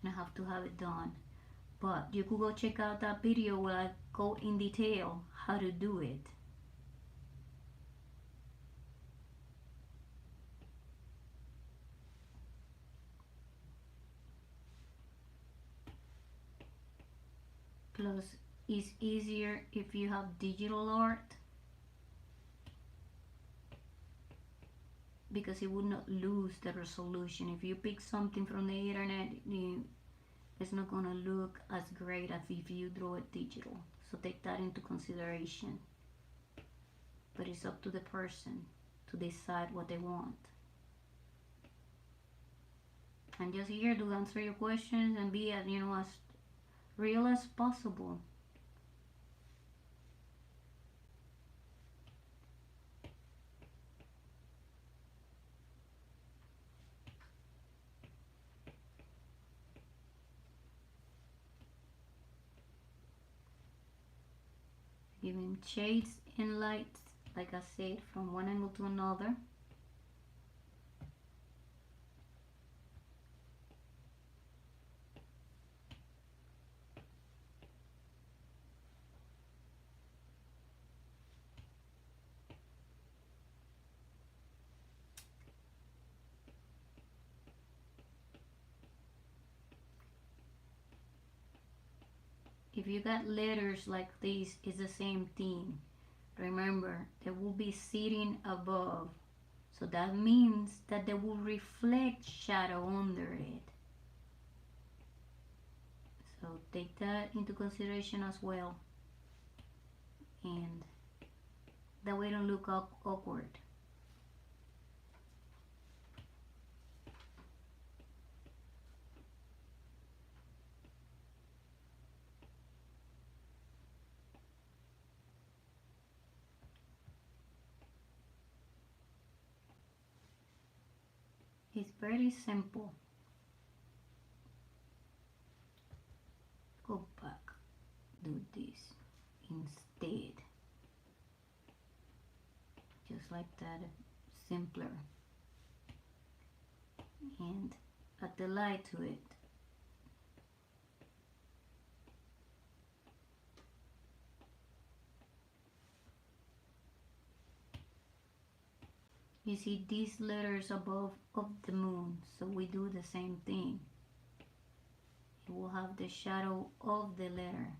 and I have to have it done. But you could go check out that video where I go in detail how to do it. Plus, it's easier if you have digital art, because it would not lose the resolution. If you pick something from the internet, it's not gonna look as great as if you draw it digital. So take that into consideration. But it's up to the person to decide what they want. I'm just here to answer your questions and be as real as possible. Giving shades and lights, like I said, from one angle to another. If you got letters like this, it's the same thing. Remember, they will be sitting above. So that means that they will reflect shadow under it. So take that into consideration as well. And that way don't look awkward. It's very simple. Go back, do this instead. Just like that, simpler. And add the light to it. You see these letters above of the moon, so we do the same thing. It will have the shadow of the letter.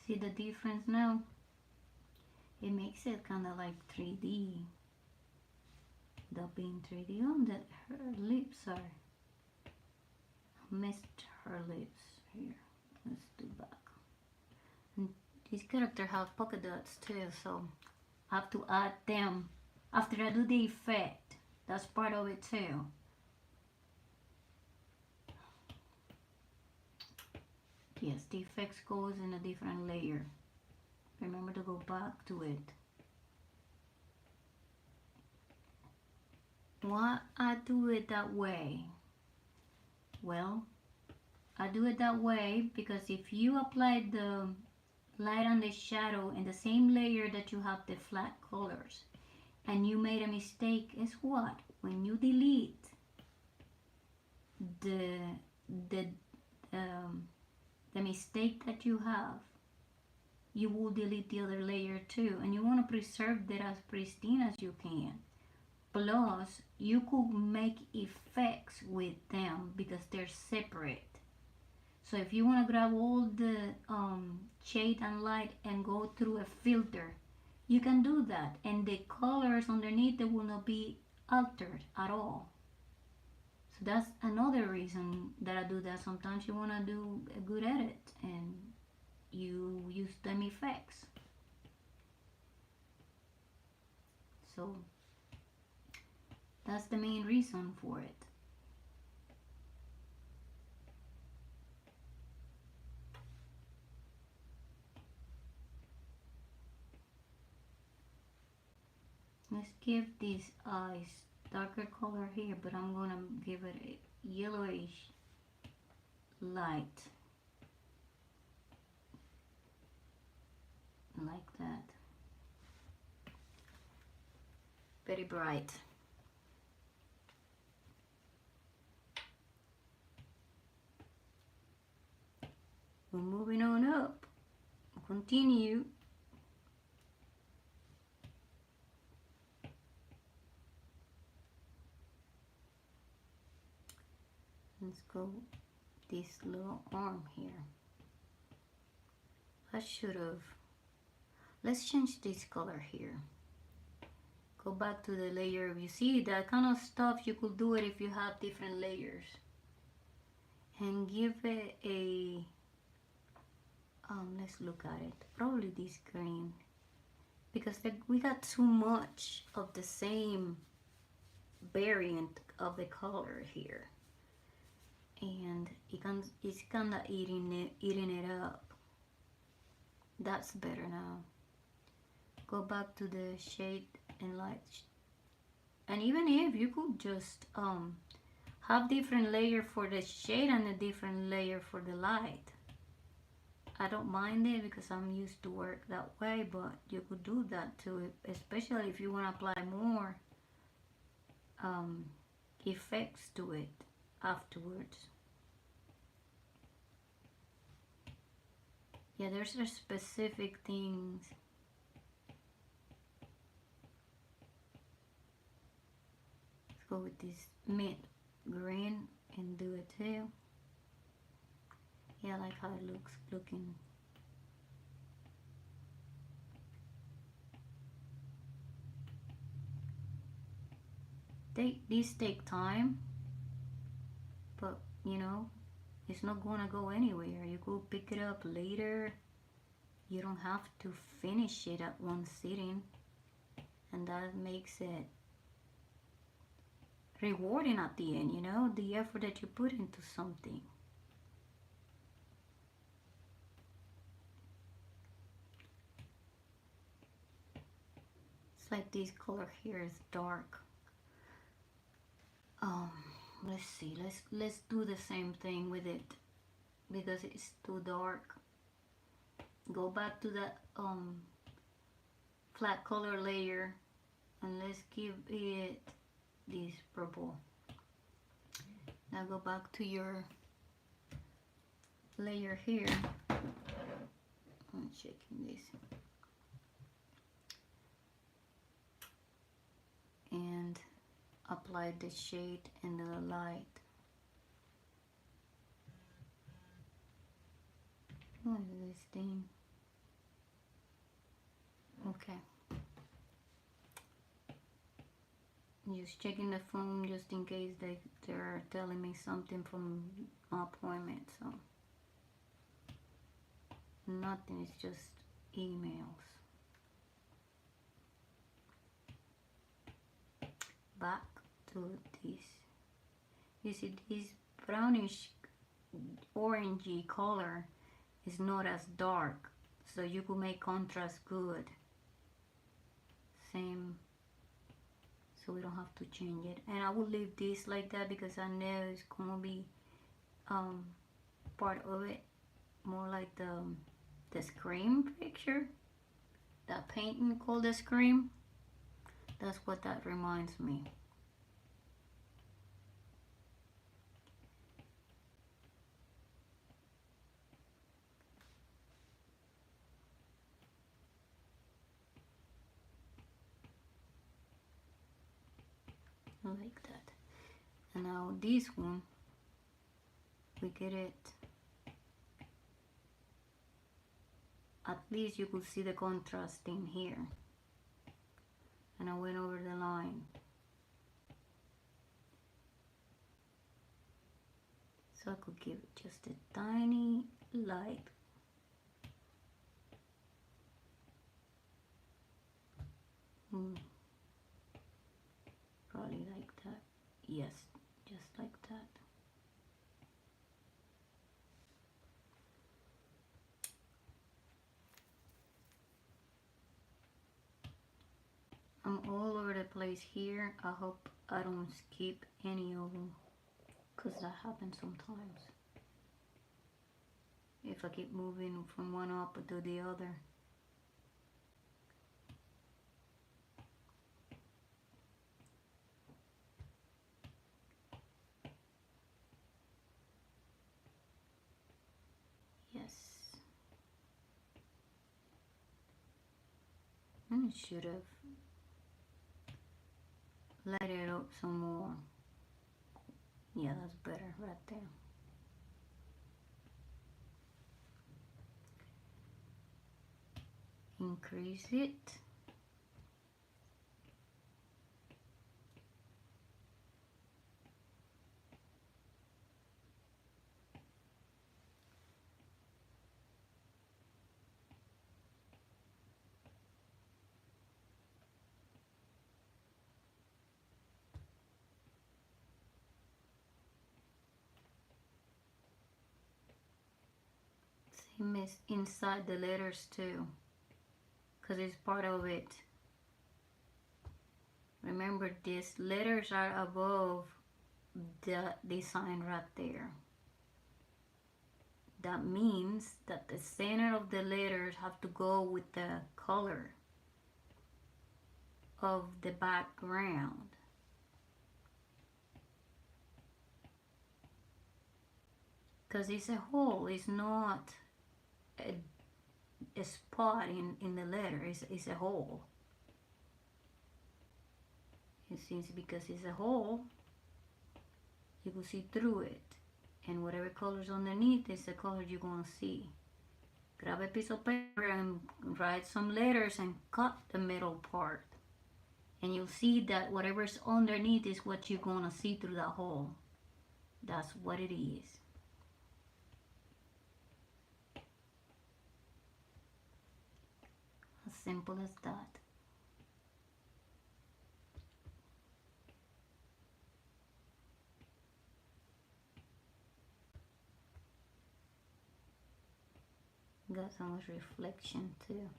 See the difference now? It makes it kind of like 3D. Without being 3D. Oh, that her lips are. Missed her lips here. Let's do back. And this character have polka dots too, so I have to add them after I do the effect. That's part of it too. Yes, the effects goes in a different layer. Remember to go back to it. Why I do it that way? Well, I do it that way because if you apply the light and the shadow in the same layer that you have the flat colors and you made a mistake, guess what? When you delete the mistake that you have, you will delete the other layer too, and you want to preserve that as pristine as you can. Plus, you could make effects with them because they're separate. So if you want to grab all the shade and light and go through a filter, you can do that, and the colors underneath they will not be altered at all. So that's another reason that I do that. Sometimes you want to do a good edit and you use them effects. So that's the main reason for it. Let's give these eyes darker color here, but I'm gonna give it a yellowish light, like that. Very bright. We're moving on up. Continue. Let's go this little arm here. I should have. Let's change this color here. Go back to the layer. You see that kind of stuff, you could do it if you have different layers. And give it a, let's look at it. Probably this green. Because we got too much of the same variant of the color here. And it's kind of eating it up. That's better now. Go back to the shade and light. And even if you could just have different layer for the shade and a different layer for the light. I don't mind it because I'm used to work that way, but you could do that too, especially if you want to apply more effects to it afterwards. Yeah, there's a specific things. Let's go with this mint green and do it too. Yeah, I like how it looking. These take time, but you know, it's not gonna go anywhere. You could pick it up later. You don't have to finish it at one sitting, and that makes it rewarding at the end, you know, the effort that you put into something. It's like this color here is dark. Let's see, let's do the same thing with it because it's too dark. Go back to that flat color layer and let's give it this purple. Now go back to your layer here. I'm checking this. And apply the shade and the light. What is this thing? Okay. Just checking the phone just in case they're telling me something from my appointment. So nothing, it's just emails. Back to this. You see this brownish orangey color is not as dark, so you could make contrast good. Same, so we don't have to change it. And I will leave this like that because I know it's gonna be part of it, more like the Scream picture, that painting called the Scream. That's what that reminds me. like that. And now this one, we get it. At least you could see the contrast in here. And I went over the line. So I could give it just a tiny light. Probably like that. Yes, just like that. I'm all over the place here. I hope I don't skip any of them, because that happens sometimes. If I keep moving from one up to the other. Yes. I should have let it up some more. Yeah, that's better right there. Increase it. Same as inside the letters too, because it's part of it. Remember, these letters are above the design right there. That means that the center of the letters have to go with the color of the background. Because it's a hole, it's not a spot in the letter, it's a hole. It seems because it's a hole, you can see through it. And whatever color's underneath is the color you're going to see. Grab a piece of paper and write some letters and cut the middle part. And you'll see that whatever's underneath is what you're going to see through that hole. That's what it is. As simple as that. Got so much reflection too.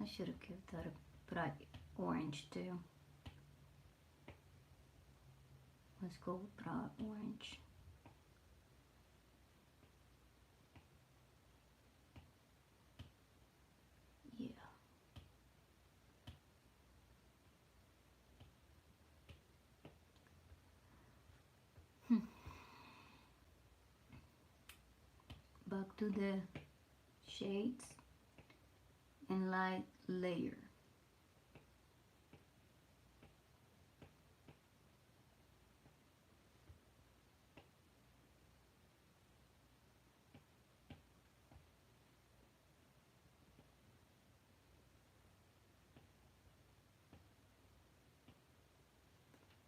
I should have given that a bright orange too. Let's go with bright orange. Yeah. Back to the shades and light layer.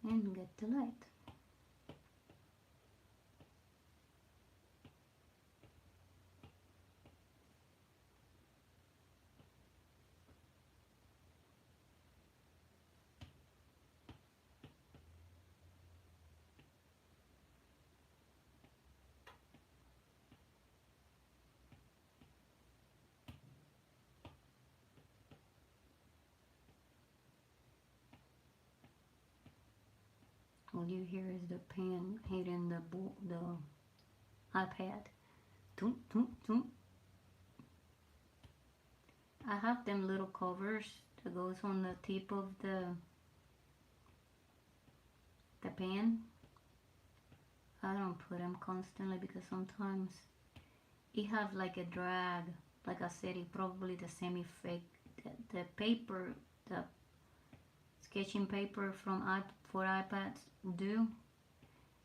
And get the light. All you hear is the pen hitting the iPad. Toom, toom, toom. I have them little covers that goes on the tip of the pen. I don't put them constantly because sometimes it have like a drag. Like I said, it probably the same effect. The paper, the sketching paper from for iPads do.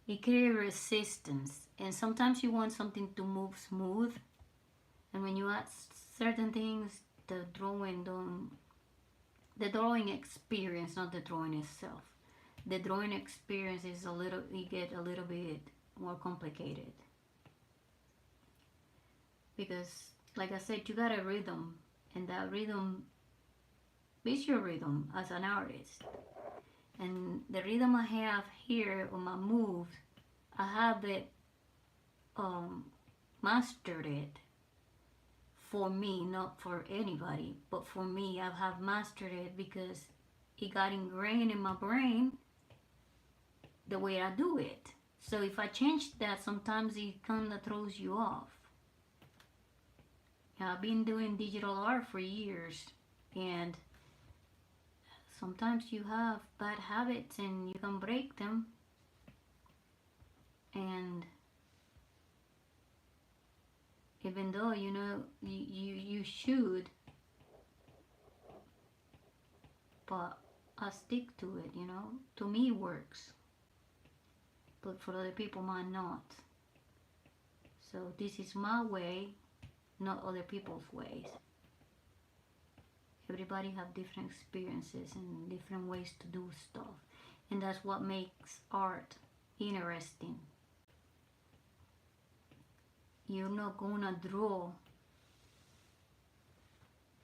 It creates resistance, and sometimes you want something to move smooth, and when you add certain things, the drawing experience, not the drawing itself. The drawing experience is it get a little bit more complicated. Because, like I said, you got a rhythm, and that rhythm is your rhythm as an artist. And the rhythm I have here on my moves, I have it mastered it for me, not for anybody, but for me. I have mastered it because it got ingrained in my brain the way I do it. So if I change that, sometimes it kind of throws you off. I've been doing digital art for years, and sometimes you have bad habits and you can break them. And even though you know you should, but I stick to it, you know. To me it works, but for other people might not. So this is my way, not other people's ways. Everybody have different experiences and different ways to do stuff, and that's what makes art interesting. You're not gonna draw.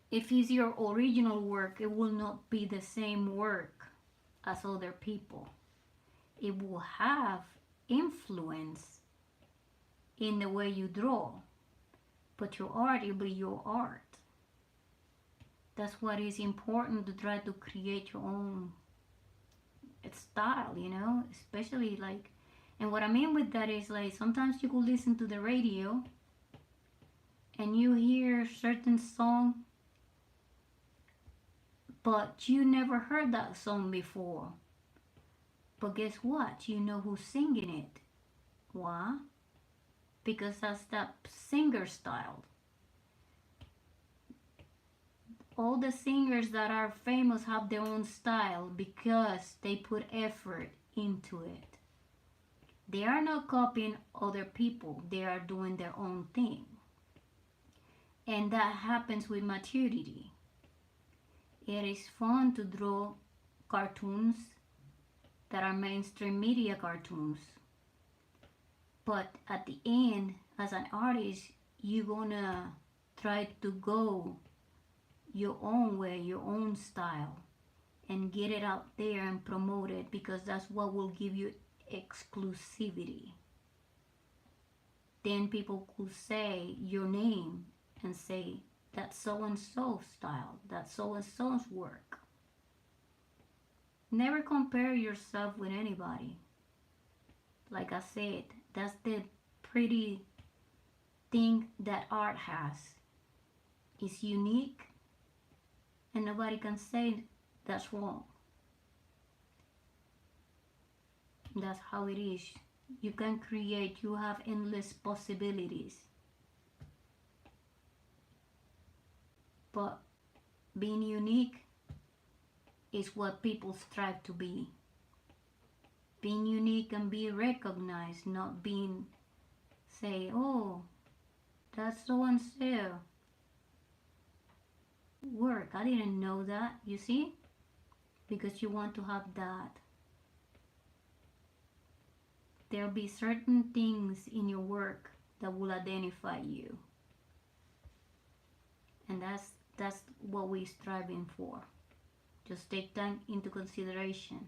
If it's your original work, it will not be the same work as other people. It will have influence in the way you draw, but your art will be your art. That's what is important, to try to create your own style, you know, especially like, and what I mean with that is like sometimes you could listen to the radio and you hear certain song, but you never heard that song before. But guess what? You know who's singing it. Why? Because that's that singer style. All the singers that are famous have their own style because they put effort into it. They are not copying other people, they are doing their own thing. And that happens with maturity. It is fun to draw cartoons that are mainstream media cartoons. But at the end, as an artist, you're gonna try to go your own way, your own style, and get it out there and promote it, because that's what will give you exclusivity. Then people could say your name and say, that's so and so style, that's so and so's work. Never compare yourself with anybody. Like I said, that's the pretty thing that art has. It's unique, and nobody can say that's wrong. That's how it is. You can create, you have endless possibilities. But being unique is what people strive to be. Being unique and be recognized, not being, say, oh, that's so and so work. I didn't know that, you see? Because you want to have that. There'll be certain things in your work that will identify you. And that's what we're striving for. Just take that into consideration.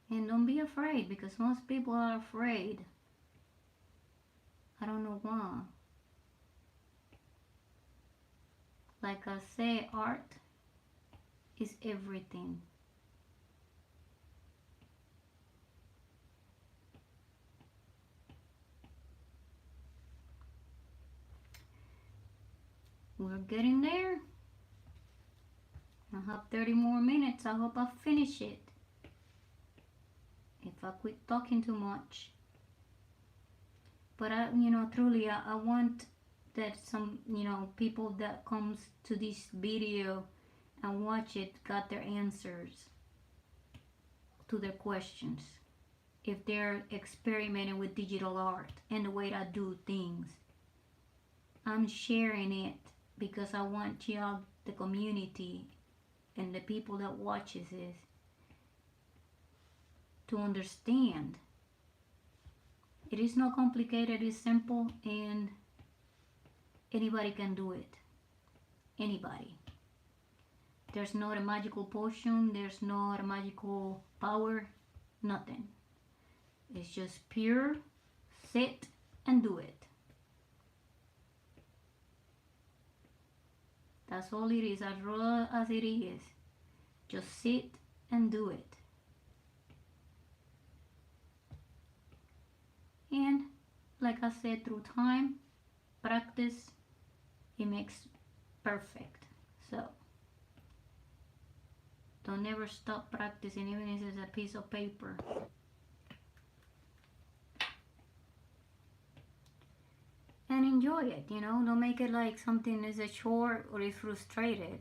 And don't be afraid, because most people are afraid. I don't know why. Like I say, art is everything. We're getting there. I have 30 more minutes. I hope I finish it. If I quit talking too much. But I, truly, I want that some, people that comes to this video and watch it got their answers to their questions. If they're experimenting with digital art and the way I do things, I'm sharing it because I want y'all, the community, and the people that watches this to understand. It is not complicated, it's simple, and anybody can do it. Anybody. There's not a magical potion, there's not a magical power, nothing. It's just pure, sit and do it. That's all it is, as raw as it is. Just sit and do it. And like I said, through time, practice, it makes perfect. So don't ever stop practicing, even if it's a piece of paper. And enjoy it, don't make it like something is a chore or is frustrated.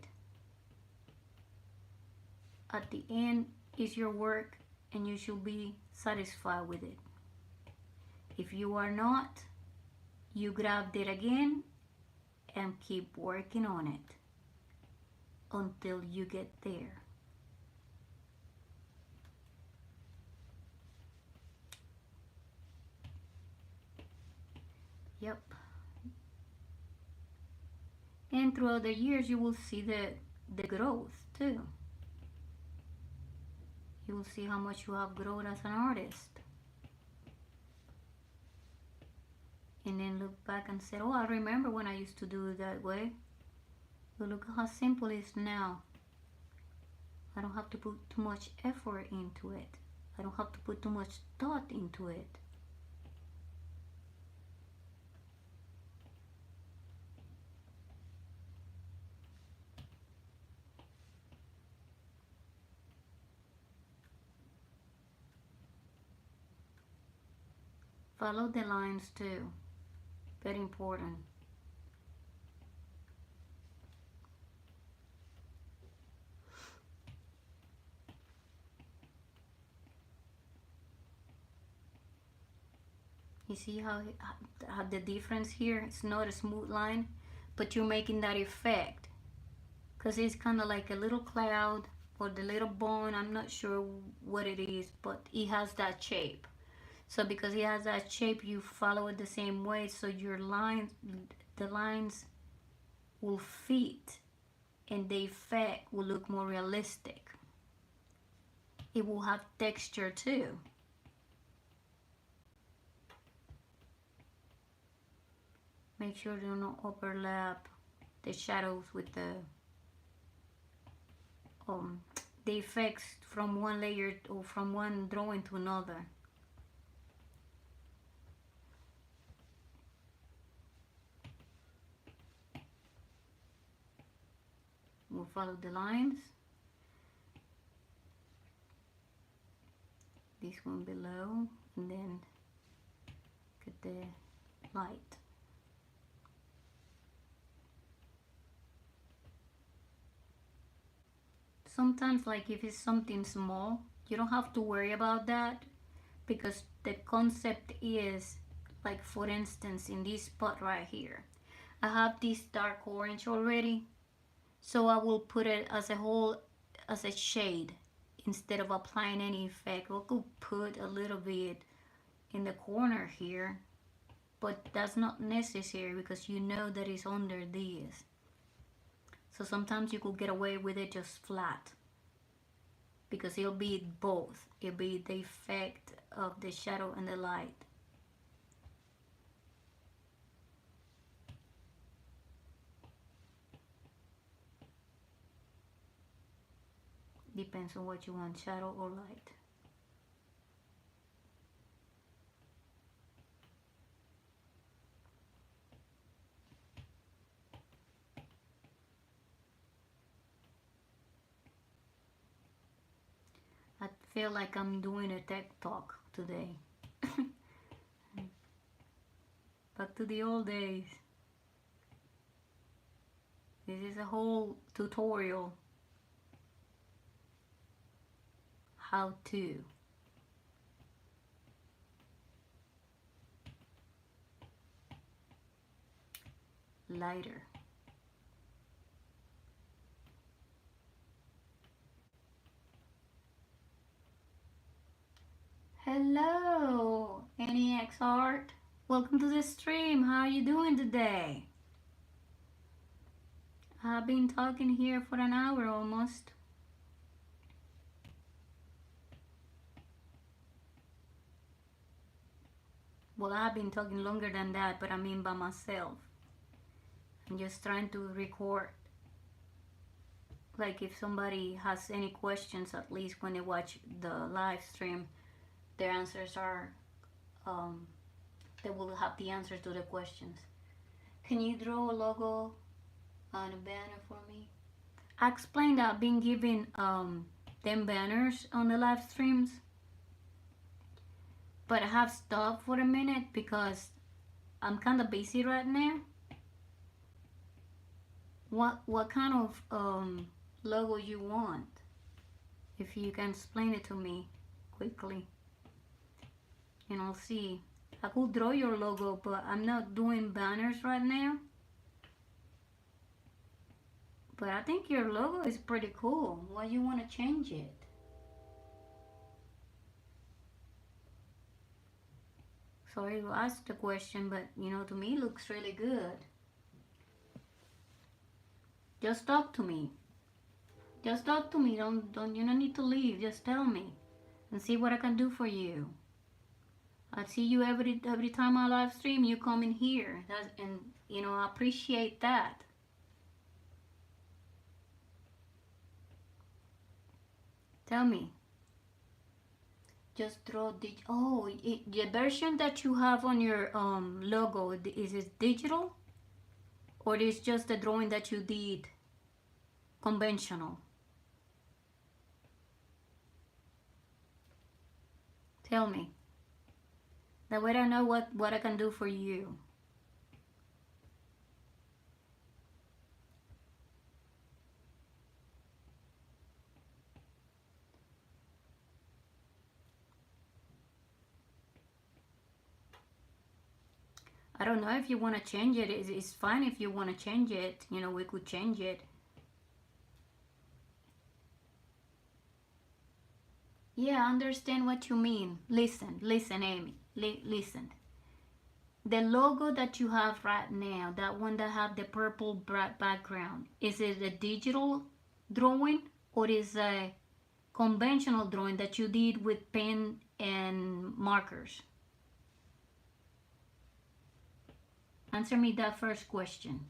At the end, it's your work and you should be satisfied with it. If you are not, you grab it again and keep working on it until you get there. Yep. And throughout the years, you will see the growth too. You will see how much you have grown as an artist. And then look back and say, oh, I remember when I used to do it that way. But look how simple it is now. I don't have to put too much effort into it. I don't have to put too much thought into it. Follow the lines too. Very important. You see how the difference here? It's not a smooth line, but you're making that effect. Because it's kind of like a little cloud or the little bone. I'm not sure what it is, but it has that shape. So because it has that shape, you follow it the same way, so your lines, the lines will fit and the effect will look more realistic. It will have texture too. Make sure you don't overlap the shadows with the effects from one layer or from one drawing to another. We'll follow the lines. This one below, and then get the light. Sometimes, like if it's something small, you don't have to worry about that, because the concept is, like for instance, in this spot right here, I have this dark orange already. So I will put it as a whole, as a shade, instead of applying any effect. I could put a little bit in the corner here, but that's not necessary because you know that it's under this. So sometimes you could get away with it just flat, because it'll be both. It'll be the effect of the shadow and the light. Depends on what you want, shadow or light. feel like I'm doing a tech talk today. Back to the old days. This is a whole tutorial. How to. Lighter. Hello, NEX Art. Welcome to the stream. How are you doing today? I've been talking here for an hour almost. Well, I've been talking longer than that, but I mean by myself. I'm just trying to record. Like if somebody has any questions, at least when they watch the live stream, their answers are, they will have the answers to the questions. Can you draw a logo on a banner for me? I explained that I've been giving them banners on the live streams, but I have stopped for a minute because I'm kind of busy right now. What kind of logo you want? If you can explain it to me quickly, and I'll see. I could draw your logo, but I'm not doing banners right now. But I think your logo is pretty cool. Why you want to change it? Sorry to ask the question, but you know, to me it looks really good. Just talk to me. Just talk to me. Don't you don't need to leave. Just tell me and see what I can do for you. I see you every time I live stream. You come in here. And you know, I appreciate that. Tell me. Just draw the the version that you have on your logo, is it digital, or is just the drawing that you did conventional? Tell me. That way I know what I can do for you. I don't know if you want to change it. It's fine if you want to change it. You know, we could change it. Yeah, I understand what you mean. Listen, Amy. Listen. The logo that you have right now, that one that have the purple background, is it a digital drawing or is a conventional drawing that you did with pen and markers? Answer me that first question.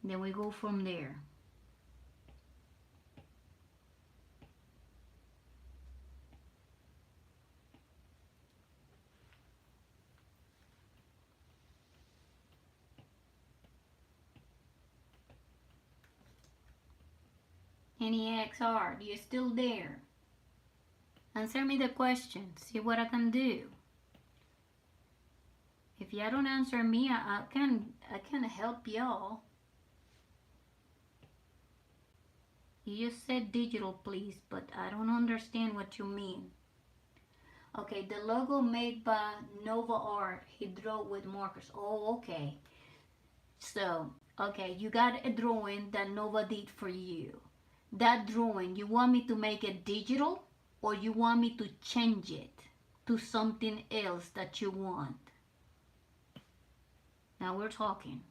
Then we go from there. NEXR, you still there? Answer me the question. See what I can do. If you don't answer me, I can help y'all. You just said digital, please, but I don't understand what you mean. Okay, the logo made by Nova Art. He drew with markers. Oh, okay. So, okay, you got a drawing that Nova did for you. That drawing, you want me to make it digital, or you want me to change it to something else that you want? Now we're talking.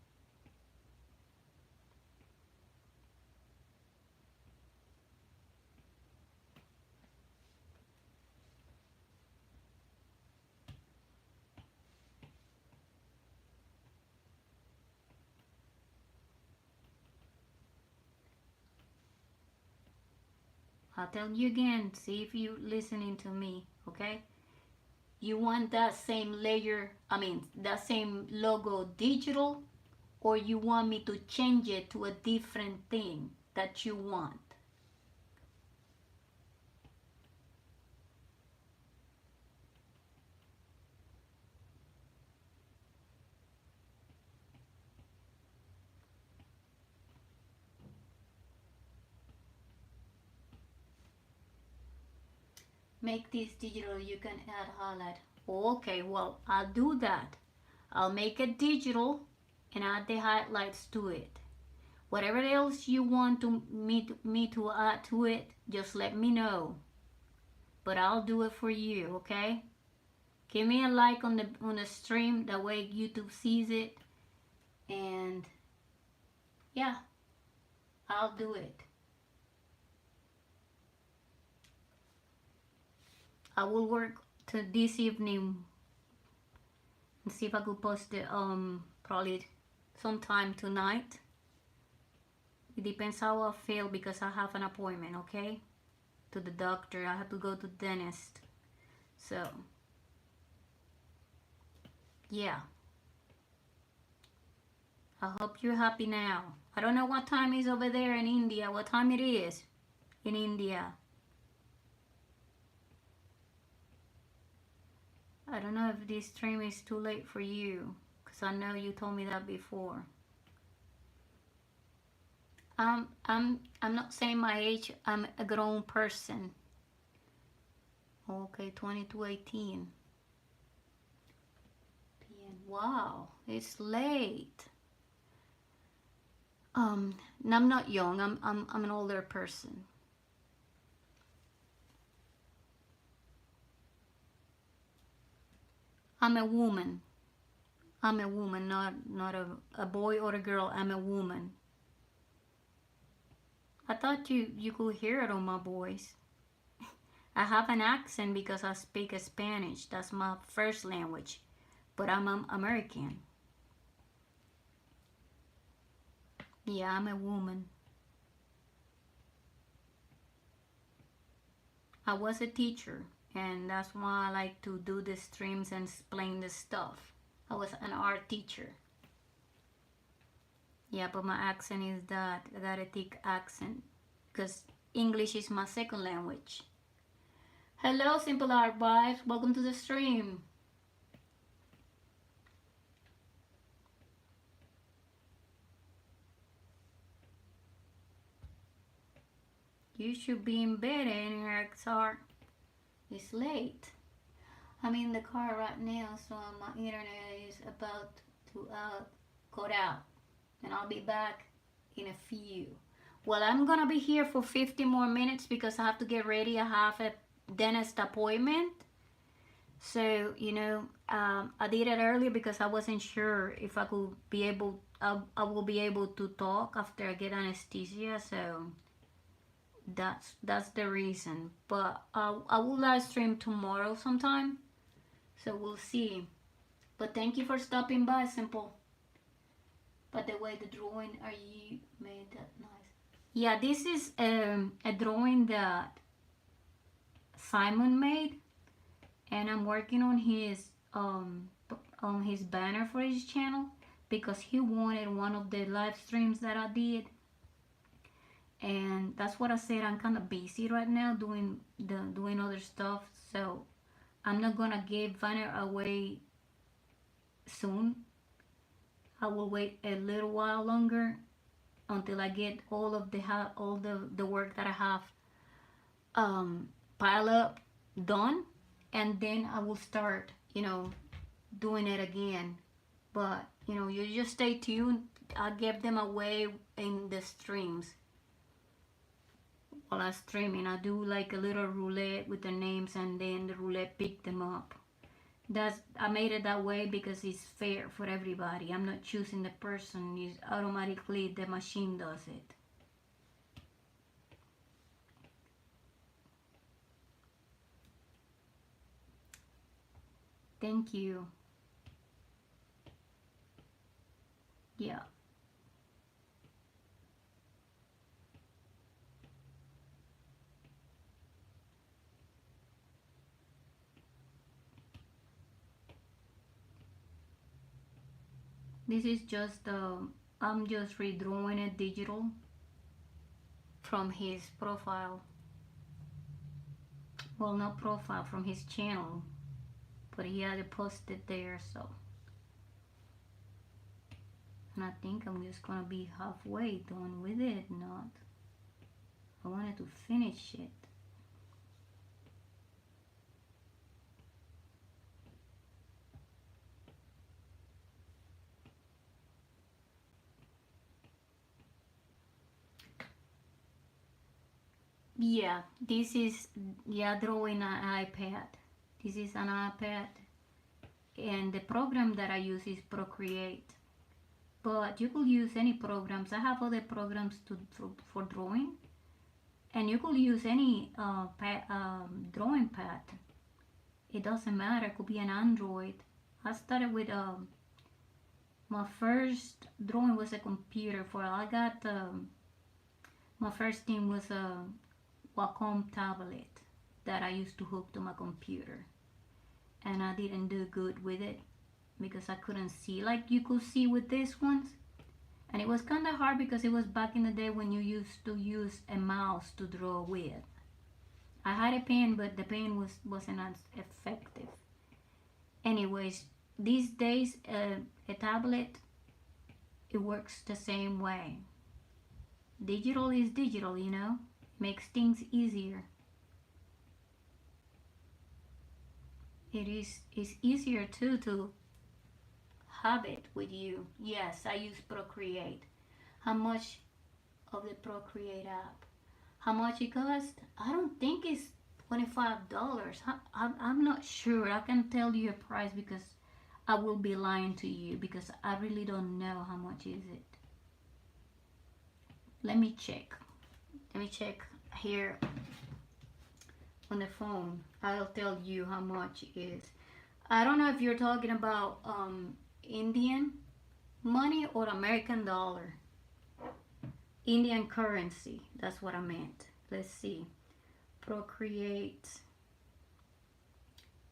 I'll tell you again, see if you're listening to me, okay? You want that same layer, that same logo digital, or you want me to change it to a different thing that you want? Make this digital, you can add highlight. Okay, well, I'll do that. I'll make it digital and add the highlights to it. Whatever else you want me to add to it, just let me know. But I'll do it for you, okay? Give me a like on the stream, that way YouTube sees it. And yeah, I'll do it. I will work to this evening and see if I could post it probably sometime tonight. It depends how I feel because I have an appointment, okay? To the doctor. I have to go to the dentist. So yeah. I hope you're happy now. I don't know what time it is over there in India. What time it is in India. I don't know if this stream is too late for you, because I know you told me that before. I'm not saying my age. I'm a grown person. Okay, 22:18 p.m. Wow, it's late. I'm not young. I'm an older person. I'm a woman. I'm a woman, not a boy or a girl. I'm a woman. I thought you could hear it on my voice. I have an accent because I speak Spanish. That's my first language. But I'm American. Yeah, I'm a woman. I was a teacher, and that's why I like to do the streams and explain the stuff. I was an art teacher. Yeah, but my accent is that. I got a thick accent because English is my second language. Hello, Simple Art Vibes. Welcome to the stream. You should be in bed, NRXR. It's late. I'm in the car right now, so my internet is about to cut out. And I'll be back in a few. Well, I'm gonna be here for 50 more minutes because I have to get ready. I have a dentist appointment. So, you know, I did it earlier because I wasn't sure if I could be able, I will be able to talk after I get anesthesia. So that's the reason. But I will live stream tomorrow sometime. So we'll see. But thank you for stopping by, Simple. By the way, the drawing, are you made that nice? Yeah, this is a drawing that Simon made, and I'm working on his banner for his channel because he wanted one of the live streams that I did, and that's what I said. I'm kind of busy right now doing other stuff, so I'm not gonna give banner away soon. I will wait a little while longer until I get all the work that I have pile up done, and then I will start, you know, doing it again. But you know, you just stay tuned. I give them away in the streams. While I'm streaming, I do like a little roulette with the names, and then the roulette pick them up. I made it that way because it's fair for everybody. I'm not choosing the person. It's automatically the machine does it. Thank you. Yeah. This is just I'm just redrawing it digital from his profile. Well, not profile, from his channel, but he had it posted there, so. And I think I'm just gonna be halfway done with it. Not, I wanted to finish it. Yeah, this is, yeah, drawing an iPad. This is an iPad, and the program that I use is Procreate. But you could use any programs. I have other programs for drawing, and you could use any drawing pad. It doesn't matter. It could be an Android. I started with my first drawing was a computer. For I got my first thing was a Wacom tablet that I used to hook to my computer, and I didn't do good with it because I couldn't see like you could see with these ones, and it was kind of hard because it was back in the day when you used to use a mouse to draw with. I had a pen, but the pen wasn't as effective. Anyways, these days a tablet, it works the same way. Digital is digital, you know, makes things easier. It's easier too to have it with you. Yes, I use Procreate. How much of the Procreate app? How much it costs? I don't think it's $25. I'm not sure. I can tell you a price because I will be lying to you because I really don't know how much is it. Let me check. Let me check here on the phone. I'll tell you how much it is. I don't know if you're talking about Indian money or American dollar. Indian currency, that's what I meant. Let's see. Procreate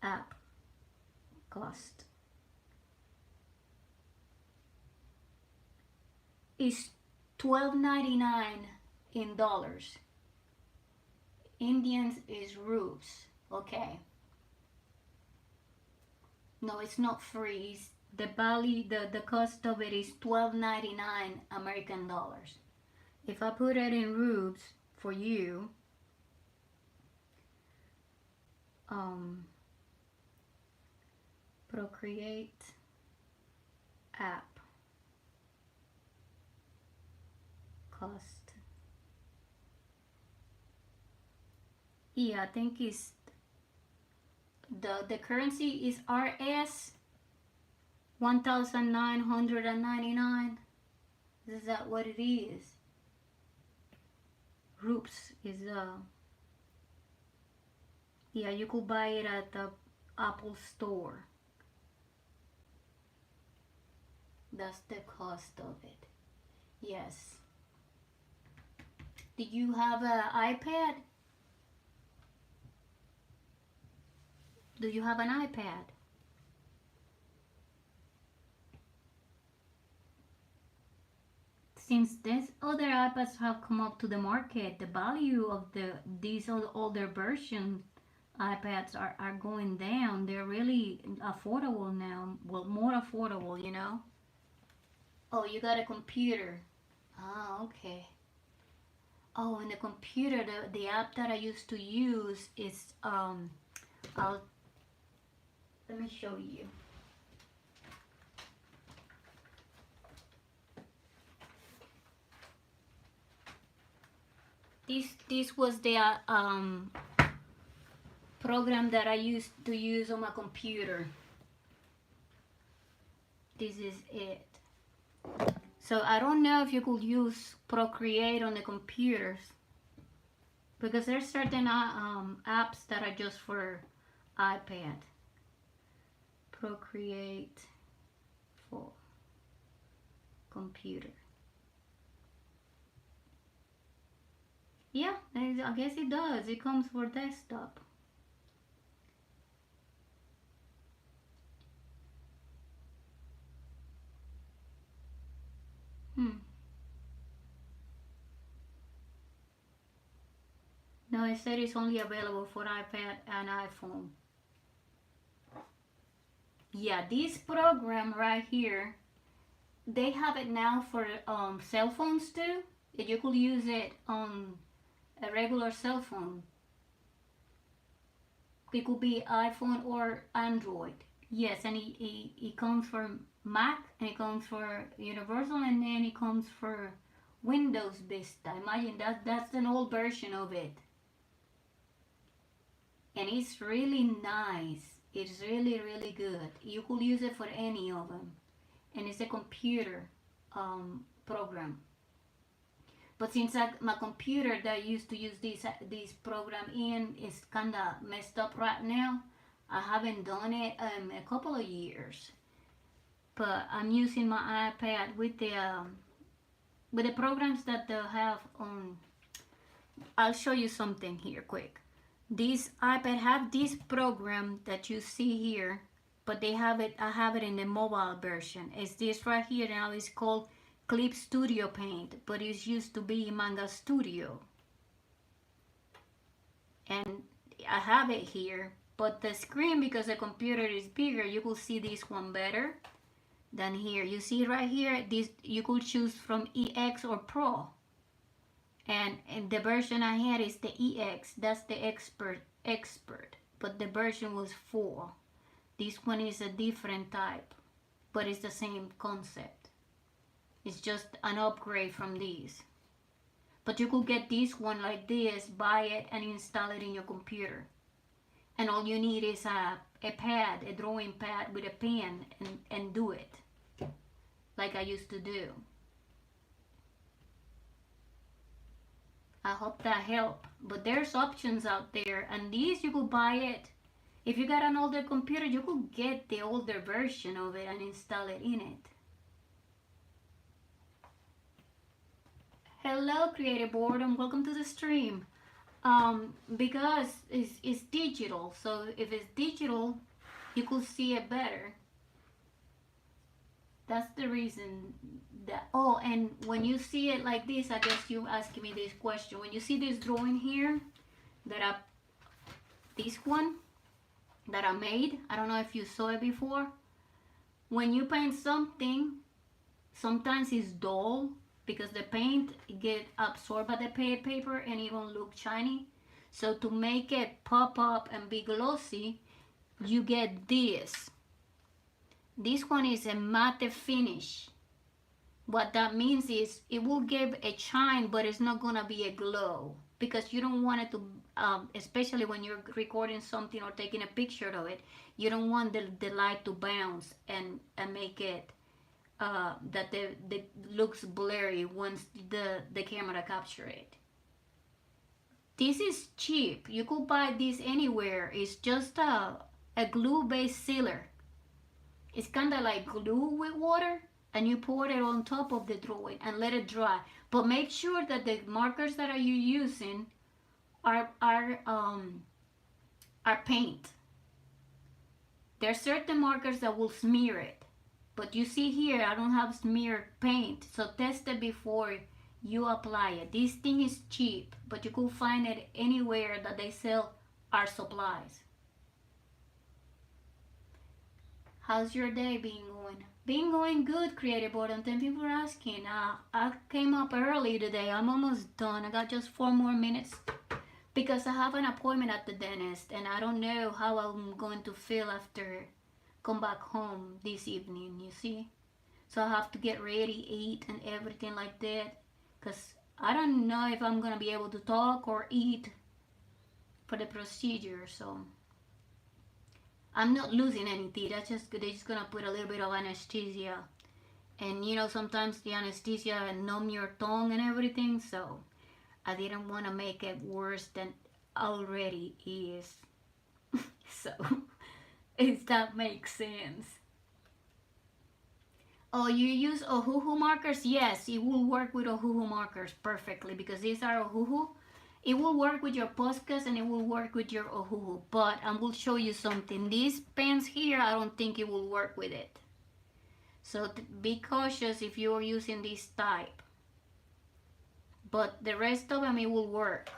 app cost is $12.99 in dollars. Indians is rupees. Okay. No, it's not free. It's the value, the cost of it is $12.99 American dollars. If I put it in rupees for you, Procreate app cost. Yeah, I think it's the currency is RS 1,999. Is that what it is? Rupees is yeah, you could buy it at the Apple store. That's the cost of it. Yes. Do you have an iPad? Do you have an iPad? Since these other iPads have come up to the market, the value of these older version iPads are going down. They're really affordable now. Well, more affordable, you know. Oh, you got a computer. Ah, okay. Oh, and the computer, the app that I used to use is let me show you. This was the program that I used to use on my computer. This is it. So I don't know if you could use Procreate on the computers because there's certain apps that are just for iPad. Procreate for computer. Yeah, I guess it does. It comes for desktop. No, it said it's only available for iPad and iPhone. Yeah, this program right here, they have it now for cell phones too. You could use it on a regular cell phone. It could be iPhone or Android. Yes, and it comes for Mac, and it comes for Universal, and then it comes for Windows Vista. Imagine that's an old version of it. and it's really nice. It's really, really good. You could use it for any of them, and it's a computer program. But since my computer that I used to use this program in is kind of messed up right now, I haven't done it a couple of years. But I'm using my iPad with the programs that they have on. I'll show you something here quick. This iPad have this program that you see here, but they have it. I have it in the mobile version. It's this right here now. It's called Clip Studio Paint, but it used to be Manga Studio. And I have it here, but the screen, because the computer is bigger, you will see this one better than here. You see right here, this you could choose from EX or Pro. And the version I had is the EX. That's the expert. But the version was 4. This one is a different type, but it's the same concept. It's just an upgrade from these. But you could get this one like this, buy it, and install it in your computer. And all you need is a pad, a drawing pad with a pen, and do it like I used to do. I hope that helped. But there's options out there, and these you could buy it. If you got an older computer, you could get the older version of it and install it in it. Hello, Creative Boredom. Welcome to the stream. Because it's digital, so if it's digital, you could see it better. That's the reason that. Oh, and when you see it like this, I guess you asking me this question. When you see this drawing here, this one that I made, I don't know if you saw it before. When you paint something, sometimes it's dull because the paint get absorbed by the paper and it won't look shiny. So to make it pop up and be glossy, you get this. This one is a matte finish. What that means is it will give a shine, but it's not gonna be a glow, because you don't want it to, especially when you're recording something or taking a picture of it, you don't want the light to bounce and make it that the looks blurry once the camera capture it. This is cheap. You could buy this anywhere. It's just a glue-based sealer. It's kind of like glue with water, and you pour it on top of the drawing and let it dry. But make sure that the markers that are you using are paint. There are certain markers that will smear it. But you see here, I don't have smeared paint, so test it before you apply it. This thing is cheap, but you could find it anywhere that they sell art supplies. How's your day been going? Been going good, Creative Boredom. Thank you for asking. I came up early today. I'm almost done. I got just 4 more minutes because I have an appointment at the dentist, and I don't know how I'm going to feel after come back home this evening, you see. So I have to get ready, eat, and everything like that, because I don't know if I'm gonna be able to talk or eat for the procedure. So I'm not losing any teeth. They're just gonna put a little bit of anesthesia, and you know, sometimes the anesthesia numb your tongue and everything, so I didn't want to make it worse than already is. So if that makes sense. Oh, you use Ohuhu markers? Yes, it will work with Ohuhu markers perfectly, because these are Ohuhu. It will work with your Poscas and it will work with your Ohuhu. But I will show you something. These pens here, I don't think it will work with it. So be cautious if you are using this type. But the rest of them, it will work.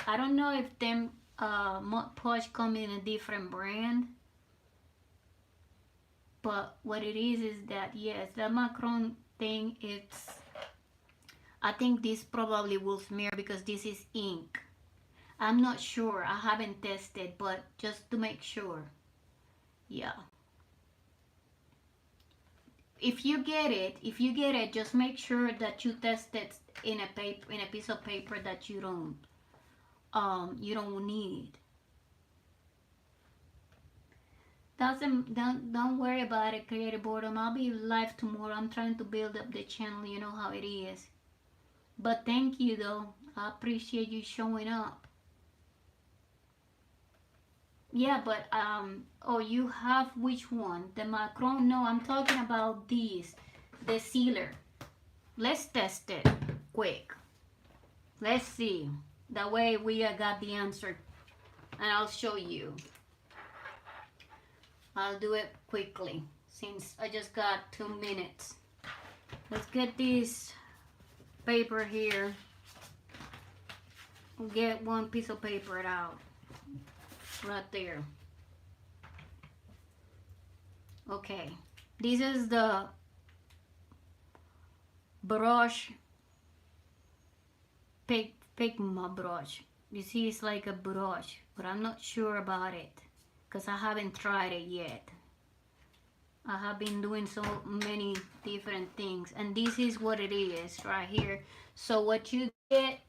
I don't know if them Mod Podge come in a different brand. But what it is that, yes, the Macron thing, I think this probably will smear because this is ink. I'm not sure. I haven't tested, but just to make sure. Yeah. If you get it, just make sure that you test it in a piece of paper that you don't need. Don't worry about it, Creative Boredom. I'll be live tomorrow. I'm trying to build up the channel. You know how it is. But thank you though. I appreciate you showing up. Yeah, but oh, you have which one? The Macron? No, I'm talking about these. The sealer. Let's test it quick. Let's see. That way we got the answer. And I'll show you. I'll do it quickly since I just got 2 minutes. Let's get this paper here. We'll get one piece of paper out. Right there. Okay. This is the brush. Pigma brush. You see, it's like a brush, but I'm not sure about it because I haven't tried it yet. I have been doing so many different things, and this is what it is right here. So what you get,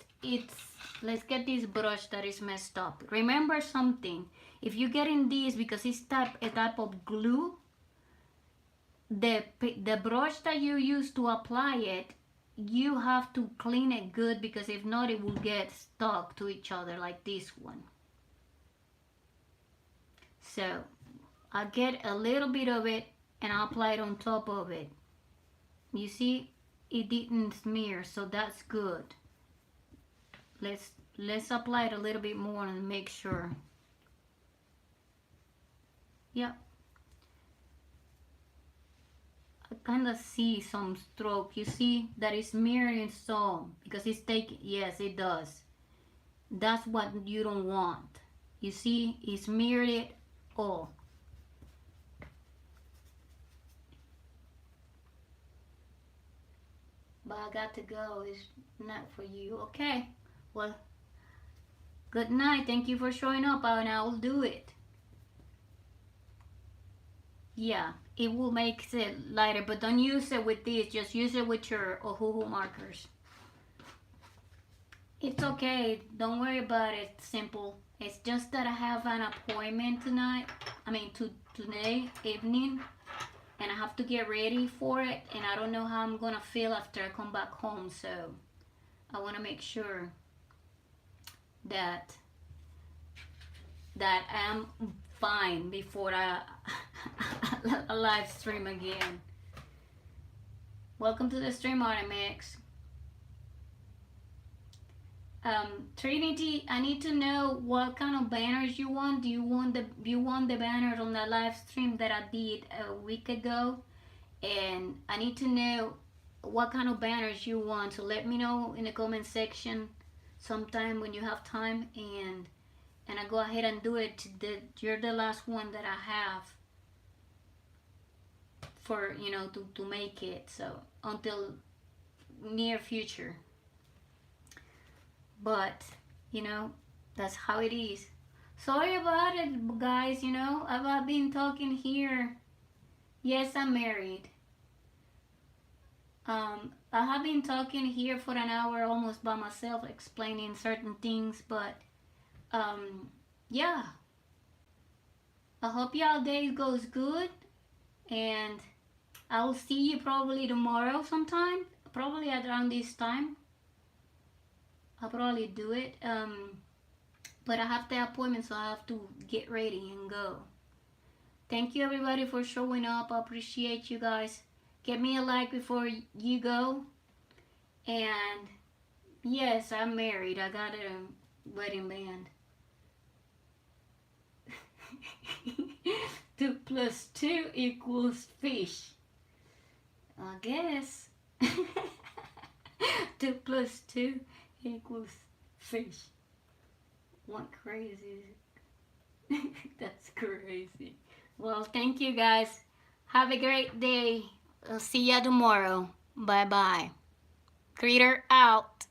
let's get this brush that is messed up. Remember something, if you're getting this because it's a type of glue, the brush that you use to apply it, you have to clean it good, because if not it will get stuck to each other like this one. So I get a little bit of it and I apply it on top of it. You see, it didn't smear, so that's good. Let's apply it a little bit more and make sure. Yep. I kind of see some stroke. You see that it's smearing some because it's taking, yes it does. That's what you don't want. You see, it smeared it all. But I got to go. It's not for you. Okay. Well, good night. Thank you for showing up, and I will do it. Yeah, it will make it lighter, but don't use it with this. Just use it with your Ohuhu markers. It's okay. Don't worry about it. Simple. It's just that I have an appointment tonight. I mean, today evening. And I have to get ready for it, and I don't know how I'm gonna feel after I come back home, so I want to make sure that I'm fine before I live stream again. Welcome to the stream, RMX. Trinity, I need to know what kind of banners you want. Do you want the banners on the live stream that I did a week ago? And I need to know what kind of banners you want. So let me know in the comment section sometime when you have time, and I go ahead and do it. You're the last one that I have for, you know, to make it. So until near future. But, you know, that's how it is. Sorry about it, guys, you know. I've been talking here. Yes, I'm married. I have been talking here for an hour almost by myself, explaining certain things. But, yeah. I hope y'all day goes good. And I will see you probably tomorrow sometime. Probably around this time. I'll probably do it, but I have the appointment, so I have to get ready and go. Thank you everybody for showing up. I appreciate you guys. Give me a like before you go. And yes, I'm married. I got a wedding band. 2 + 2 = fish. I guess. 2 + 2 = fish. What crazy. That's crazy. Well, thank you guys. Have a great day. I'll see ya tomorrow. Bye bye. Creator out.